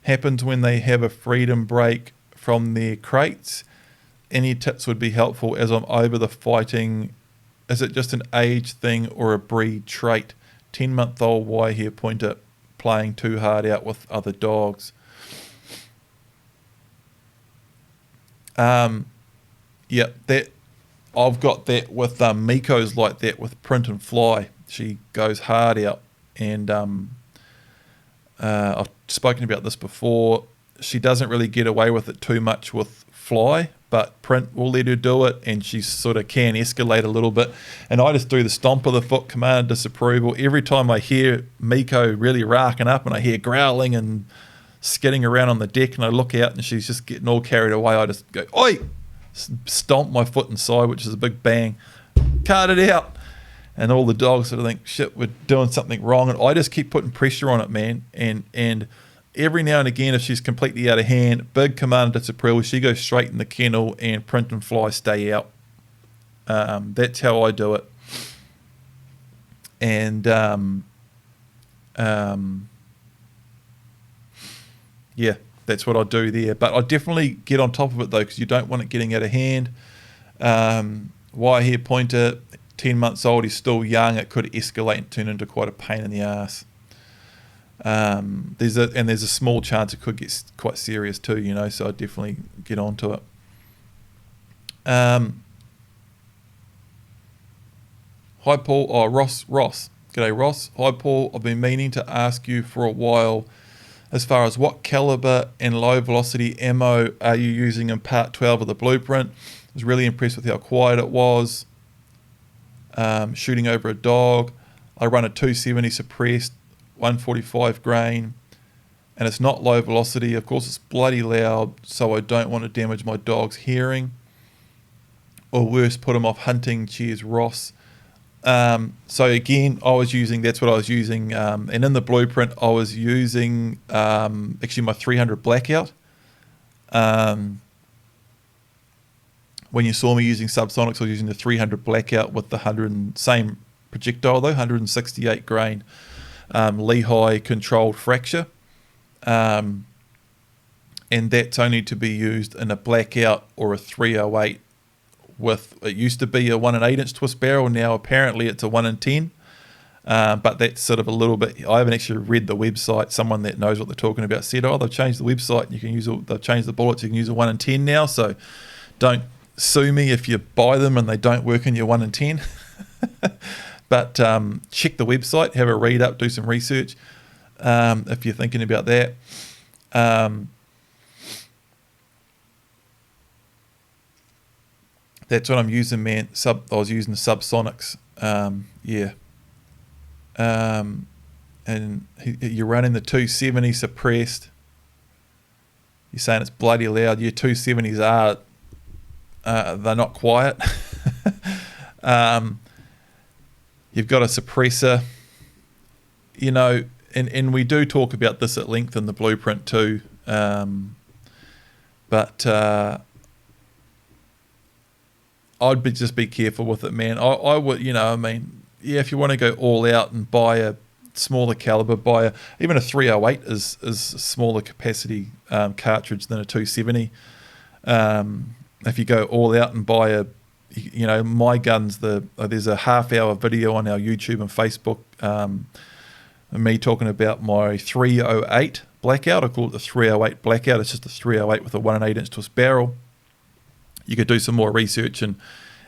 Happens when they have a freedom break from their crates. Any tips would be helpful as I'm over the fighting. Is it just an age thing or a breed trait? 10-month-old wire-hair pointer playing too hard out with other dogs. That I've got that with Miko's like that with print and fly. She goes hard out, and I've spoken about this before. She doesn't really get away with it too much with fly, but print will let her do it, and she sort of can escalate a little bit. And I just do the stomp of the foot, command of disapproval. Every time I hear Miko really racking up and I hear growling and skidding around on the deck and I look out and she's just getting all carried away, I just go, oi, stomp my foot inside, which is a big bang, cut it out. And all the dogs sort of think, shit, we're doing something wrong. And I just keep putting pressure on it, man. And every now and again, if she's completely out of hand, big command to disapprove, she goes straight in the kennel and print and fly stay out. That's how I do it. And yeah, that's what I do there. But I definitely get on top of it though, because you don't want it getting out of hand. Wire hair pointer, 10 months old, he's still young. It could escalate and turn into quite a pain in the ass. There's a small chance it could get quite serious too, you know. So I definitely get onto it. Hi Paul. Oh, Ross. G'day Ross. Hi Paul. I've been meaning to ask you for a while as far as what caliber and low velocity ammo are you using in part 12 of the blueprint. I was really impressed with how quiet it was. Shooting over a dog. I run a 270 suppressed, 145 grain, and it's not low velocity. Of course, it's bloody loud, so I don't want to damage my dog's hearing, or worse, put him off hunting. Cheers, Ross. So again, that's what I was using, and in the blueprint, I was using actually my 300 blackout. When you saw me using subsonics, I was using the 300 blackout with the same projectile though, 168 grain Lehigh controlled fracture, and that's only to be used in a blackout or a 308 it used to be a 1 8" twist barrel, now apparently it's a 1 10. But that's sort of a little bit, I haven't actually read the website. Someone that knows what they're talking about said, they've changed the website, you can use they've changed the bullets, you can use a 1 10 now, so don't sue me if you buy them and they don't work in your 1 10. But check the website, have a read up, do some research if you're thinking about that. That's what I'm using, man. I was using the subsonics. Yeah. And you're running the 270 suppressed. You're saying it's bloody loud. Your 270s they're not quiet. You've got a suppressor, you know, and we do talk about this at length in the blueprint too. But I'd just be careful with it, man. I would, you know, I mean, yeah, if you want to go all out and buy a smaller caliber, even a 308 is a smaller capacity cartridge than a 270. If you go all out and buy you know, my guns, there's a half-hour video on our YouTube and Facebook, me talking about my 308 blackout. I call it the 308 blackout. It's just a 308 with a 1 8" twist barrel. You could do some more research, and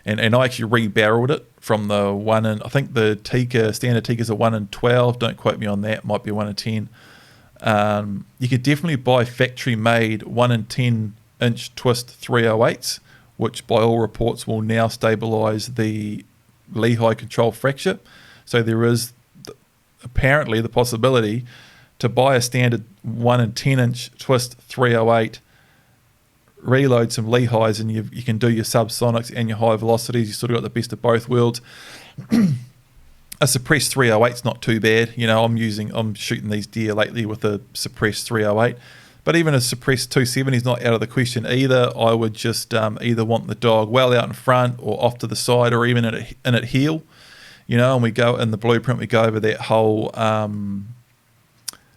I actually re-barreled it from the I think the standard Tikka is a 1 12. Don't quote me on that. It might be a 1 10. You could definitely buy factory-made 1 10" twist 308s, which by all reports will now stabilize the Lehigh control fracture. So there is apparently the possibility to buy a standard 1 10" twist 308, reload some Lehighs, and you can do your subsonics and your high velocities. You sort of got the best of both worlds. A suppressed 308's not too bad. You know, I'm shooting these deer lately with a suppressed 308. But even a suppressed 270 is not out of the question either. I would just either want the dog well out in front or off to the side, or even in at heel. You know, and we go in the blueprint, we go over that whole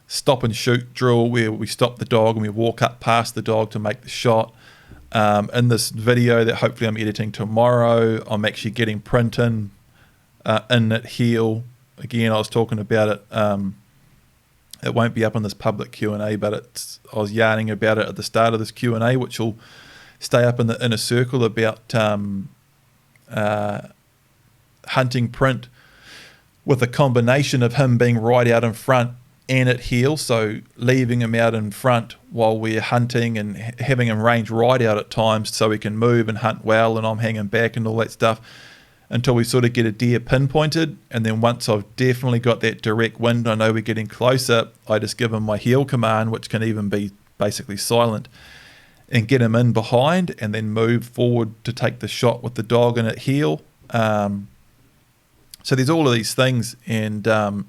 stop and shoot drill where we stop the dog and we walk up past the dog to make the shot. In this video that hopefully I'm editing tomorrow, I'm actually getting print in at heel. Again, I was talking about it. It won't be up on this public QnA, but I was yarning about it at the start of this QnA, which will stay up in the inner circle, about hunting print with a combination of him being right out in front and at heel, so leaving him out in front while we're hunting and having him range right out at times so he can move and hunt well, and I'm hanging back and all that stuff until we sort of get a deer pinpointed. And then once I've definitely got that direct wind, I know we're getting closer, I just give him my heel command, which can even be basically silent. and get him in behind and then move forward to take the shot with the dog and at heel. So there's all of these things, and it's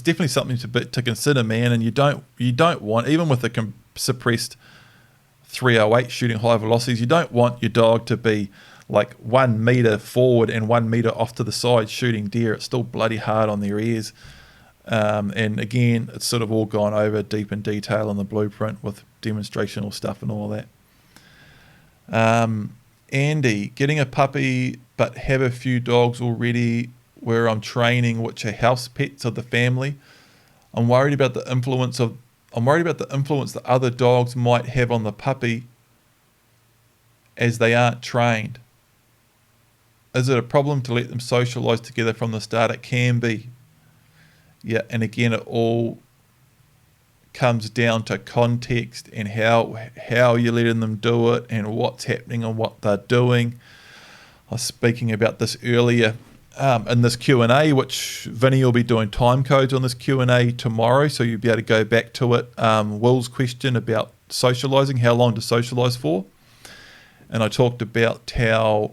definitely something to consider, man. And you don't want, even with the suppressed 308 shooting high velocities, you don't want your dog to be like 1 meter forward and 1 meter off to the side shooting deer. It's still bloody hard on their ears. And again, it's sort of all gone over deep in detail in the blueprint with demonstrational stuff and all that. Andy, getting a puppy but have a few dogs already where I'm training, which are house pets of the family. I'm worried about the influence that other dogs might have on the puppy as they aren't trained. Is it a problem to let them socialise together from the start? It can be. Yeah, and again, it all comes down to context and how you're letting them do it and what's happening and what they're doing. I was speaking about this earlier in this Q&A, which Vinny will be doing time codes on this Q&A tomorrow, so you'll be able to go back to it. Will's question about socialising, how long to socialise for. And I talked about how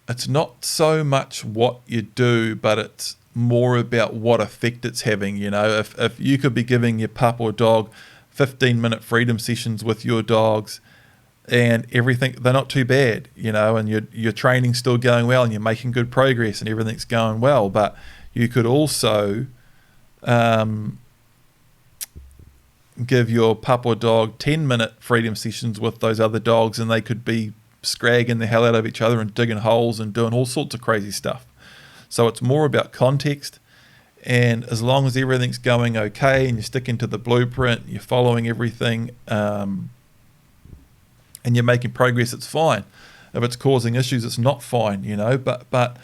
it's not so much what you do, but it's more about what effect it's having. You know, if you could be giving your pup or dog 15-minute freedom sessions with your dogs and everything, they're not too bad, you know, and your training's still going well and you're making good progress and everything's going well, but you could also give your pup or dog 10-minute freedom sessions with those other dogs and they could be scragging the hell out of each other and digging holes and doing all sorts of crazy stuff. So it's more about context, and as long as everything's going okay and you're sticking to the blueprint, you're following everything, and you're making progress, it's fine. If it's causing issues, it's not fine, you know, but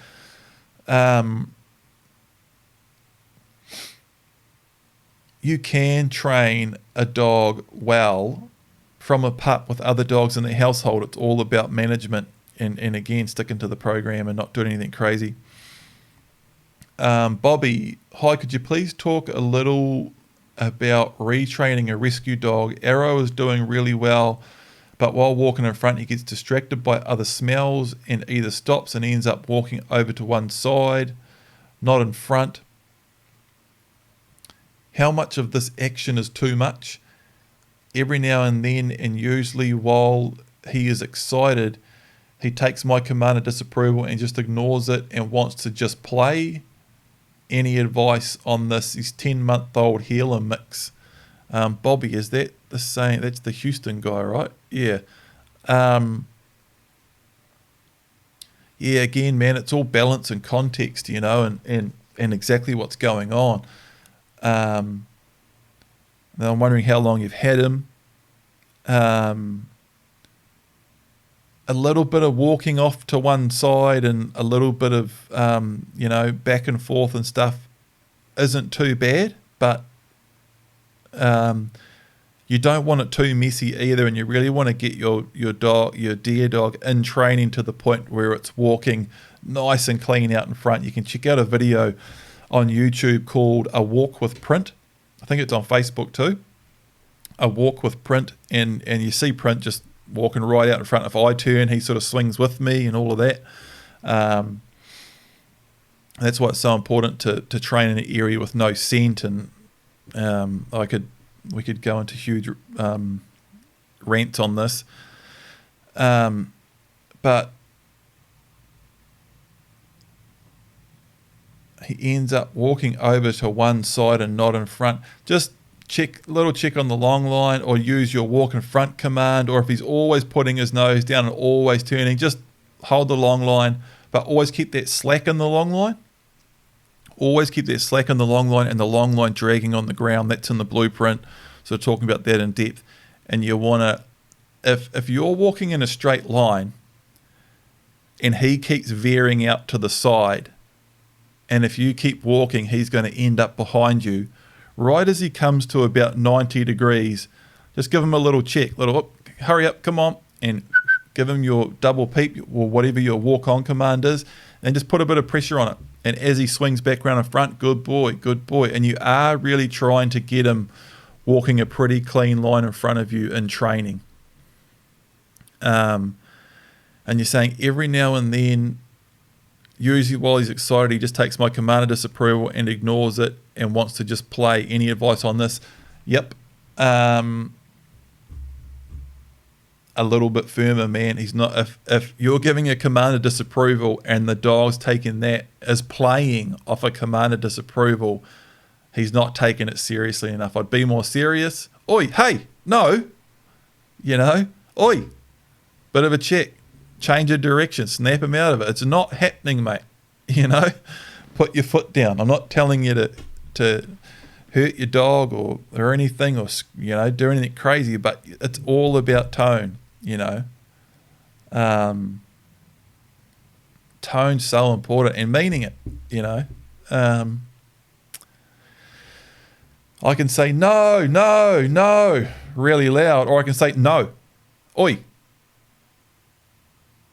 you can train a dog well from a pup with other dogs in the household. It's all about management and again, sticking to the program and not doing anything crazy. Bobby, hi, could you please talk a little about retraining a rescue dog? Arrow is doing really well, but while walking in front, he gets distracted by other smells and either stops and ends up walking over to one side, not in front. How much of this action is too much? Every now and then, and usually while he is excited, he takes my command of disapproval and just ignores it and wants to just play. Any advice on this? He's 10-month-old heeler mix. Bobby, is that the same? That's the Houston guy, right? Yeah. Yeah, again, man, it's all balance and context, you know, and exactly what's going on. Now I'm wondering how long you've had him. A little bit of walking off to one side and a little bit of, you know, back and forth and stuff isn't too bad, but you don't want it too messy either, and you really want to get your deer dog in training to the point where it's walking nice and clean out in front. You can check out a video on YouTube called A Walk with Print. I think it's on Facebook too. A Walk with Print, and you see Print just walking right out in front. If I turn, he sort of swings with me and all of that. That's why it's so important to train in an area with no scent. And we could go into huge rants on this, but he ends up walking over to one side and not in front. Just check on the long line, or use your walk in front command, or if he's always putting his nose down and always turning, just hold the long line, but always keep that slack in the long line. Always keep that slack in the long line and the long line dragging on the ground. That's in the blueprint. So talking about that in depth. And you want to, if you're walking in a straight line and he keeps veering out to the side, and if you keep walking, he's going to end up behind you. Right as he comes to about 90 degrees, just give him a little check, hurry up, come on, and give him your double peep or whatever your walk on command is, and just put a bit of pressure on it. And as he swings back around in front, good boy, good boy. And you are really trying to get him walking a pretty clean line in front of you in training. And you're saying every now and then, usually while he's excited, he just takes my command of disapproval and ignores it and wants to just play. Any advice on this? Yep. A little bit firmer, man. He's not. If you're giving a command of disapproval and the dog's taking that as playing off a command of disapproval, he's not taking it seriously enough. I'd be more serious. Oi, hey, no. Oi, bit of a check. Change of direction. Snap him out of it. It's not happening, mate. Put your foot down. I'm not telling you to hurt your dog or anything, or do anything crazy, but it's all about tone. Tone's so important, and meaning it. I can say no really loud, or I can say no, oi.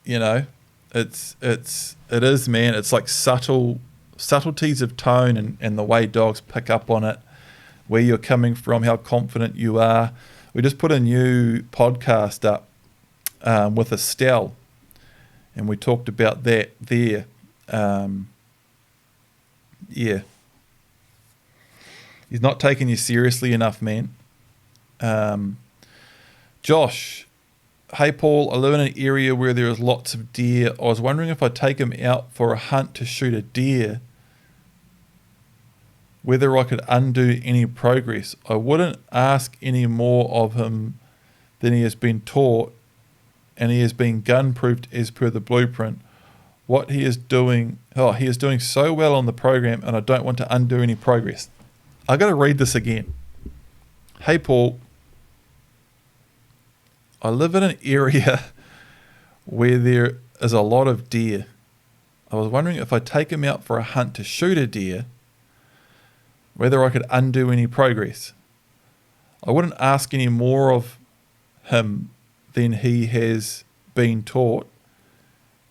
It is, man. It's like subtleties of tone and the way dogs pick up on it, where you're coming from, how confident you are. We just put a new podcast up with Estelle, and we talked about that there. Yeah. He's not taking you seriously enough, man. Josh, hey Paul, I live in an area where there is lots of deer. I was wondering if I take him out for a hunt to shoot a deer, whether I could undo any progress. I wouldn't ask any more of him than he has been taught, and he has been gun-proofed as per the blueprint. What he is doing, he is doing so well on the program, and I don't want to undo any progress. I got to read this again. Hey Paul, I live in an area where there is a lot of deer. I was wondering if I take him out for a hunt to shoot a deer, whether I could undo any progress. I wouldn't ask any more of him than he has been taught,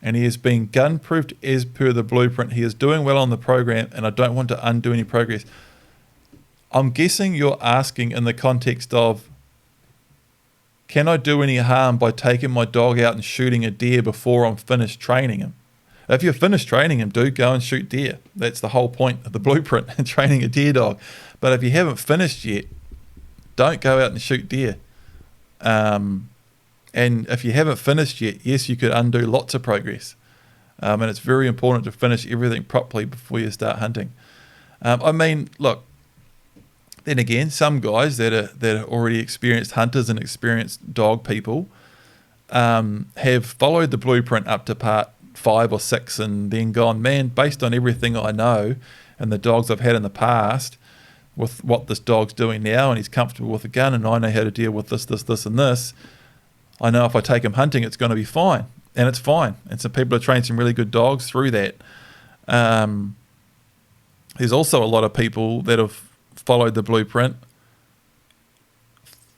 and he has been gun-proofed as per the blueprint. He is doing well on the program, and I don't want to undo any progress. I'm guessing you're asking in the context of, can I do any harm by taking my dog out and shooting a deer before I'm finished training him? If you're finished training him, dude, go and shoot deer. That's the whole point of the blueprint in training a deer dog. But if you haven't finished yet, don't go out and shoot deer. And if you haven't finished yet, yes, you could undo lots of progress. And it's very important to finish everything properly before you start hunting. Look, then again, some guys that are already experienced hunters and experienced dog people have followed the blueprint up to part 5 or 6 and then gone, man, based on everything I know and the dogs I've had in the past, with what this dog's doing now, and he's comfortable with a gun, and I know how to deal with this, and this, I know if I take him hunting, it's going to be fine. And it's fine. And some people have trained some really good dogs through that. There's also a lot of people that have followed the blueprint,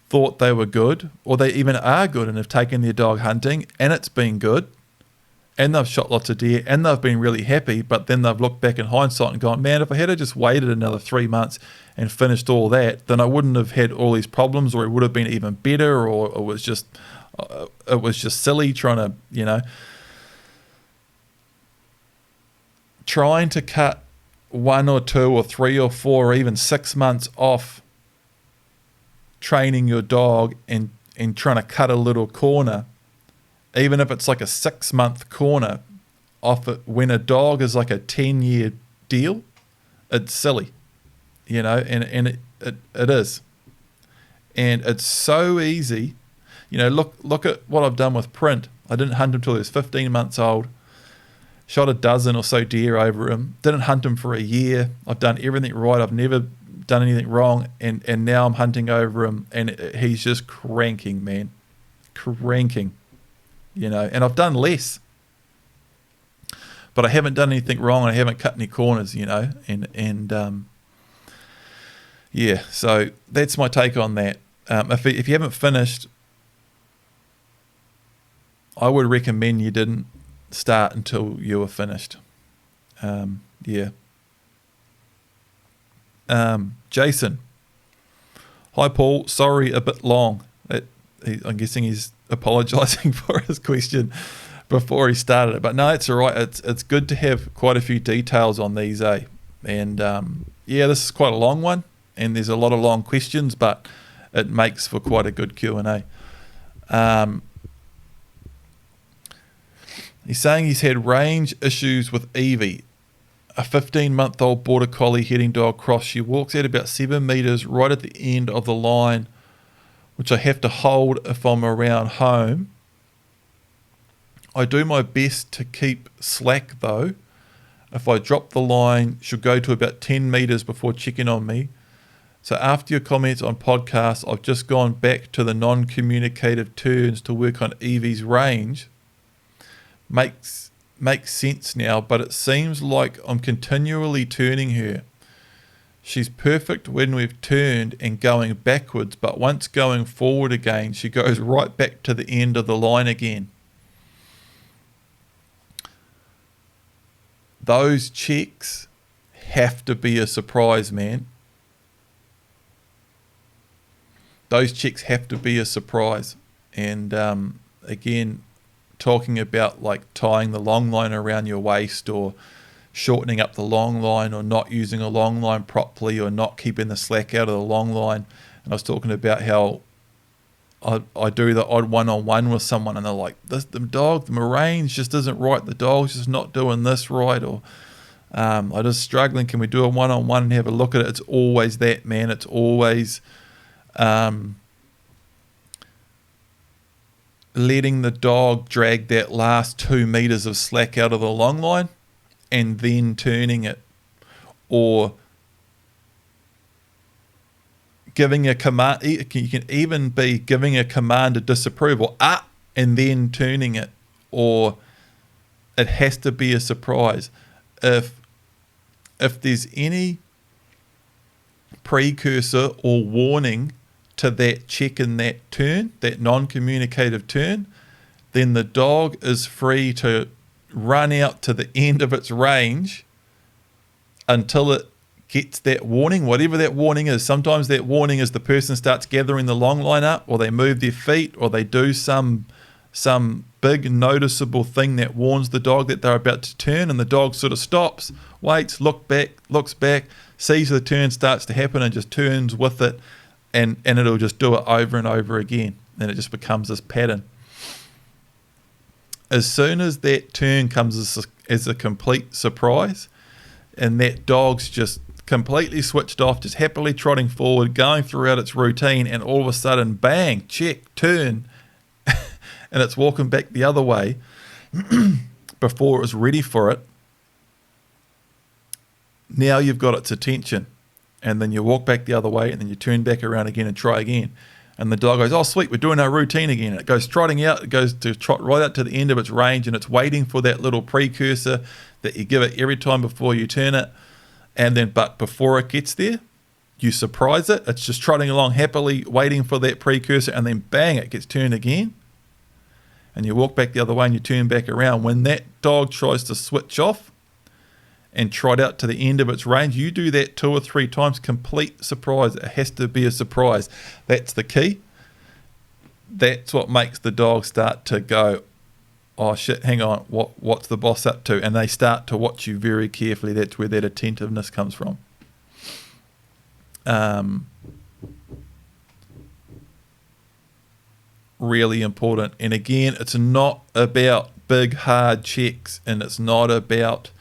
thought they were good, or they even are good and have taken their dog hunting and it's been good, and they've shot lots of deer and they've been really happy, but then they've looked back in hindsight and gone, man, if I had just waited another 3 months and finished all that, then I wouldn't have had all these problems, or it would have been even better, or it was just silly trying to, trying to cut 1 or 2 or 3 or 4 or even 6 months off training your dog and trying to cut a little corner, even if it's like a 6-month corner off it, when a dog is like a 10-year deal, it's silly, and it is. And it's so easy. Look at what I've done with Print. I didn't hunt him until he was 15 months old. Shot a dozen or so deer over him. Didn't hunt him for a year. I've done everything right. I've never done anything wrong. And now I'm hunting over him, and he's just cranking, man. Cranking. And I've done less. But I haven't done anything wrong, and I haven't cut any corners, yeah, so that's my take on that. If you haven't finished, I would recommend you didn't start until you were finished. Yeah. Jason. Hi, Paul. Sorry, a bit long. I'm guessing he's apologising for his question before he started it. But no, it's all right. It's good to have quite a few details on these, eh? And yeah, this is quite a long one, and there's a lot of long questions, but it makes for quite a good Q&A. He's saying he's had range issues with Evie, a 15-month-old border collie heading dog cross. She walks at about 7 metres right at the end of the line, which I have to hold if I'm around home. I do my best to keep slack though. If I drop the line, she'll go to about 10 metres before checking on me. So after your comments on podcasts, I've just gone back to the non-communicative turns to work on Evie's range. Makes sense now, but it seems like I'm continually turning her. She's perfect when we've turned and going backwards, but once going forward again, she goes right back to the end of the line again. Those checks have to be a surprise, man. Those checks have to be a surprise. And again, talking about like tying the long line around your waist or shortening up the long line or not using a long line properly or not keeping the slack out of the long line. And I was talking about how I do the odd one-on-one with someone and they're like, the range just isn't right. The dog's just not doing this right. Or I'm just struggling. Can we do a one-on-one and have a look at it? It's always that, man. It's always letting the dog drag that last 2 metres of slack out of the long line and then turning it, or giving a command. You can even be giving a command to disapprove, or and then turning it, or it has to be a surprise. If there's any precursor or warning to that check and that turn, that non-communicative turn, then the dog is free to run out to the end of its range until it gets that warning, whatever that warning is. Sometimes that warning is the person starts gathering the long line up, or they move their feet, or they do some big noticeable thing that warns the dog that they're about to turn, and the dog sort of stops, waits, looks back, sees the turn starts to happen and just turns with it, and it'll just do it over and over again, and it just becomes this pattern. As soon as that turn comes as a complete surprise, and that dog's just completely switched off, just happily trotting forward, going throughout its routine, and all of a sudden, bang, check, turn, and it's walking back the other way before it was ready for it. Now you've got its attention, and then you walk back the other way, and then you turn back around again and try again. And the dog goes, oh, sweet, we're doing our routine again. And it goes trotting out. It goes to trot right out to the end of its range, and it's waiting for that little precursor that you give it every time before you turn it. And then, but before it gets there, you surprise it. It's just trotting along happily, waiting for that precursor, and then bang, it gets turned again. And you walk back the other way and you turn back around. When that dog tries to switch off and trot out to the end of its range, you do that 2 or 3 times, complete surprise. It has to be a surprise. That's the key. That's what makes the dog start to go, oh shit, hang on, what's the boss up to? And they start to watch you very carefully. That's where that attentiveness comes from. Really important. And again, it's not about big hard checks, and it's not about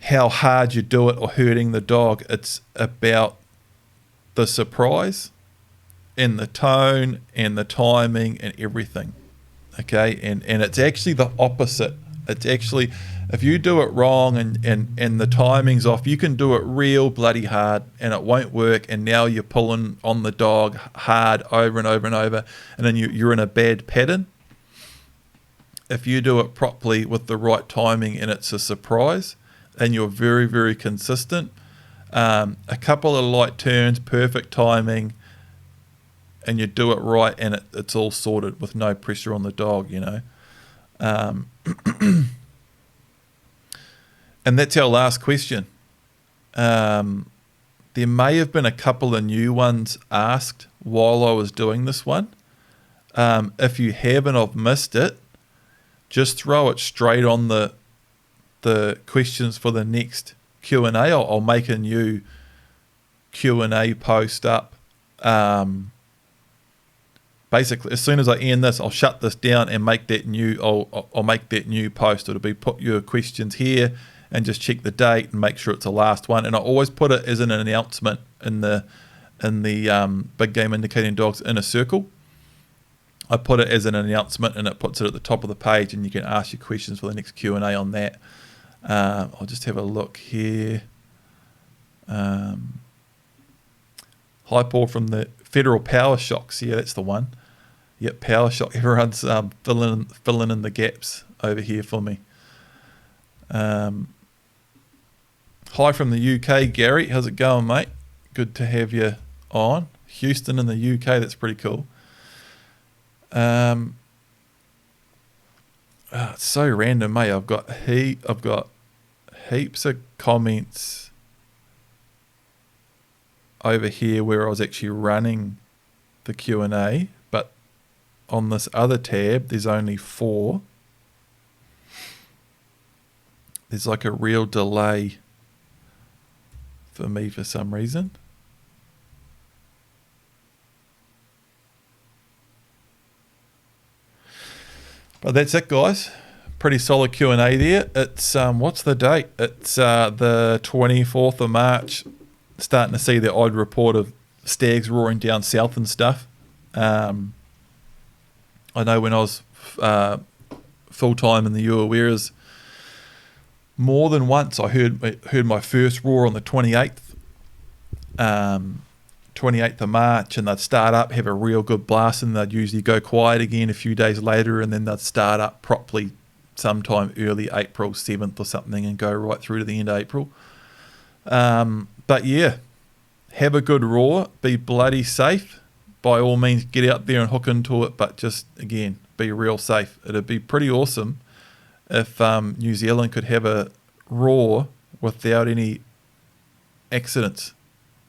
how hard you do it or hurting the dog. It's about the surprise and the tone and the timing and everything. Okay, and it's actually the opposite. It's actually, if you do it wrong and the timing's off, you can do it real bloody hard and it won't work, and now you're pulling on the dog hard over and over and over, and then you're in a bad pattern. If you do it properly with the right timing and it's a surprise, and you're very, very consistent, a couple of light turns, perfect timing, and you do it right, and it's all sorted with no pressure on the dog, you know. And that's our last question. There may have been a couple of new ones asked while I was doing this one. If you haven't, I've missed it. Just throw it straight on the questions for the next Q&A. I'll make a new Q&A post up. Basically, as soon as I end this, I'll shut this down and make that new. I'll make that new post. It'll be put your questions here and just check the date and make sure it's the last one. And I always put it as an announcement in the Big Game Indicating Dogs Inner Circle. I put it as an announcement and it puts it at the top of the page, and you can ask your questions for the next Q&A on that. I'll just have a look here. Hi Paul from the Federal Power Shocks. Yeah, that's the one. Yep, Power Shock. Everyone's filling in the gaps over here for me. Hi from the UK, Gary. How's it going, mate? Good to have you on. Houston in the UK. That's pretty cool. It's so random, mate. I've got heaps of comments over here where I was actually running the Q&A, but on this other tab there's only 4. There's like a real delay for me for some reason. But that's it, guys. Pretty solid Q&A there. It's what's the date? It's the 24th of March. Starting to see the odd report of stags roaring down south and stuff. I know when I was full-time in the Uawaras, more than once I heard my first roar on the 28th. 28th of March, and they'd start up, have a real good blast, and they'd usually go quiet again a few days later, and then they'd start up properly sometime early April 7th or something and go right through to the end of April. But yeah, have a good roar, be bloody safe. By all means, get out there and hook into it, but just, again, be real safe. It'd be pretty awesome if New Zealand could have a roar without any accidents.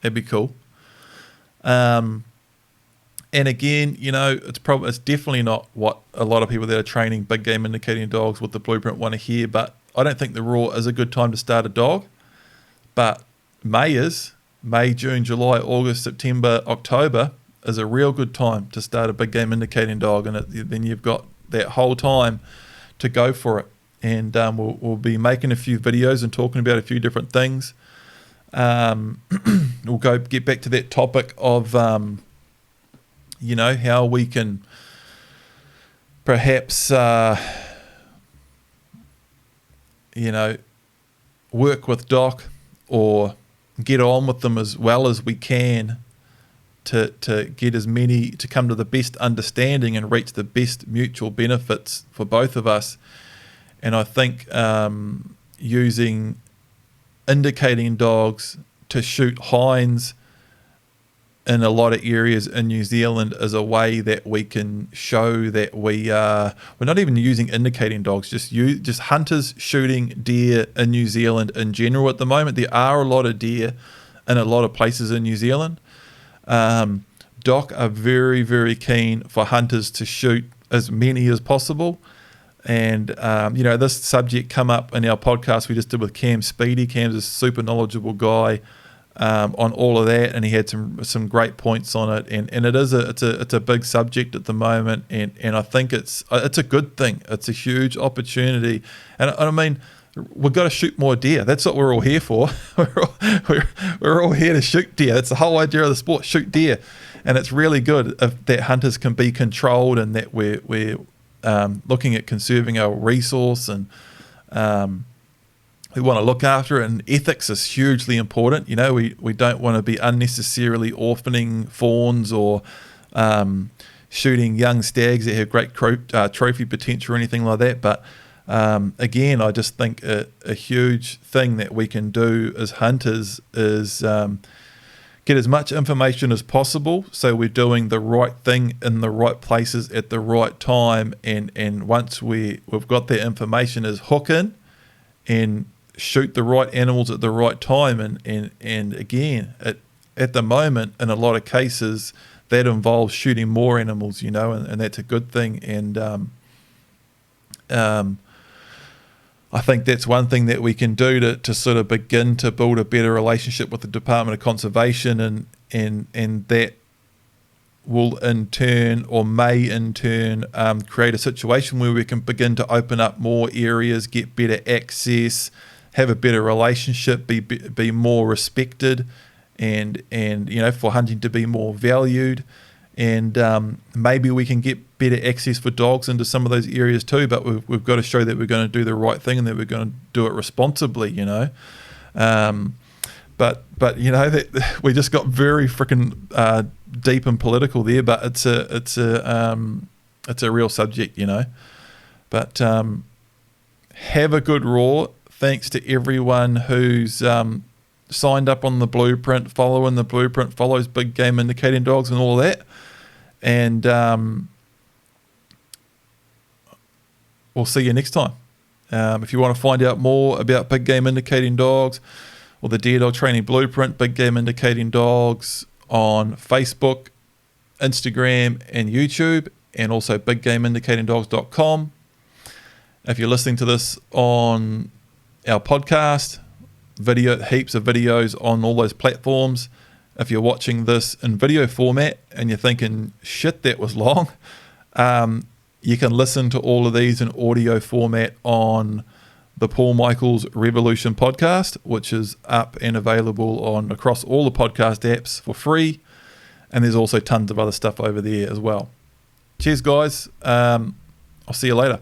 That'd be cool. And again, you know, it's definitely not what a lot of people that are training big game indicating dogs with the blueprint want to hear, but I don't think the roar is a good time to start a dog. But May, June, July, August, September, October is a real good time to start a big game indicating dog, and then you've got that whole time to go for it. And we'll be making a few videos and talking about a few different things. We'll get back to that topic of, you know, how we can perhaps, you know, work with Doc or get on with them as well as we can to get as many, to come to the best understanding and reach the best mutual benefits for both of us. And I think using indicating dogs to shoot hinds in a lot of areas in New Zealand is a way that we can show that we're not even using indicating dogs, just hunters shooting deer in New Zealand in general at the moment. There are a lot of deer in a lot of places in New Zealand. Doc are very, very keen for hunters to shoot as many as possible. And, you know, this subject come up in our podcast we just did with Cam Speedy. Cam's a super knowledgeable guy on all of that, and he had some great points on it. And it's a big subject at the moment, and I think it's a good thing. It's a huge opportunity. And I mean, we've got to shoot more deer. That's what we're all here for. we're all here to shoot deer. That's the whole idea of the sport, shoot deer. And it's really good if that hunters can be controlled and that we're looking at conserving our resource, and we want to look after it, and ethics is hugely important. You know, we don't want to be unnecessarily orphaning fawns or shooting young stags that have great trophy potential or anything like that. But again, I just think a huge thing that we can do as hunters is get as much information as possible, so we're doing the right thing in the right places at the right time. And once we've got that information, is hook in and shoot the right animals at the right time. And again, at the moment, in a lot of cases, that involves shooting more animals, and that's a good thing. And I think that's one thing that we can do to sort of begin to build a better relationship with the Department of Conservation, and that will in turn, or may in turn, create a situation where we can begin to open up more areas, get better access, have a better relationship, be more respected, and for hunting to be more valued. And maybe we can get better access for dogs into some of those areas too, but we've got to show that we're going to do the right thing and that we're going to do it responsibly, but that we just got very freaking deep and political there, but it's a real subject, but have a good roar. Thanks to everyone who's signed up on the blueprint, following the blueprint, follows big game indicating dogs and all that. And we'll see you next time. If you want to find out more about big game indicating dogs or the Deer Dog Training Blueprint, big game indicating dogs on Facebook, Instagram, and YouTube, and also biggameindicatingdogs.com. If you're listening to this on our podcast, heaps of videos on all those platforms. If you're watching this in video format and you're thinking, shit, that was long, you can listen to all of these in audio format on the Paul Michaels Revolution podcast, which is up and available across all the podcast apps for free. And there's also tons of other stuff over there as well. Cheers, guys. I'll see you later.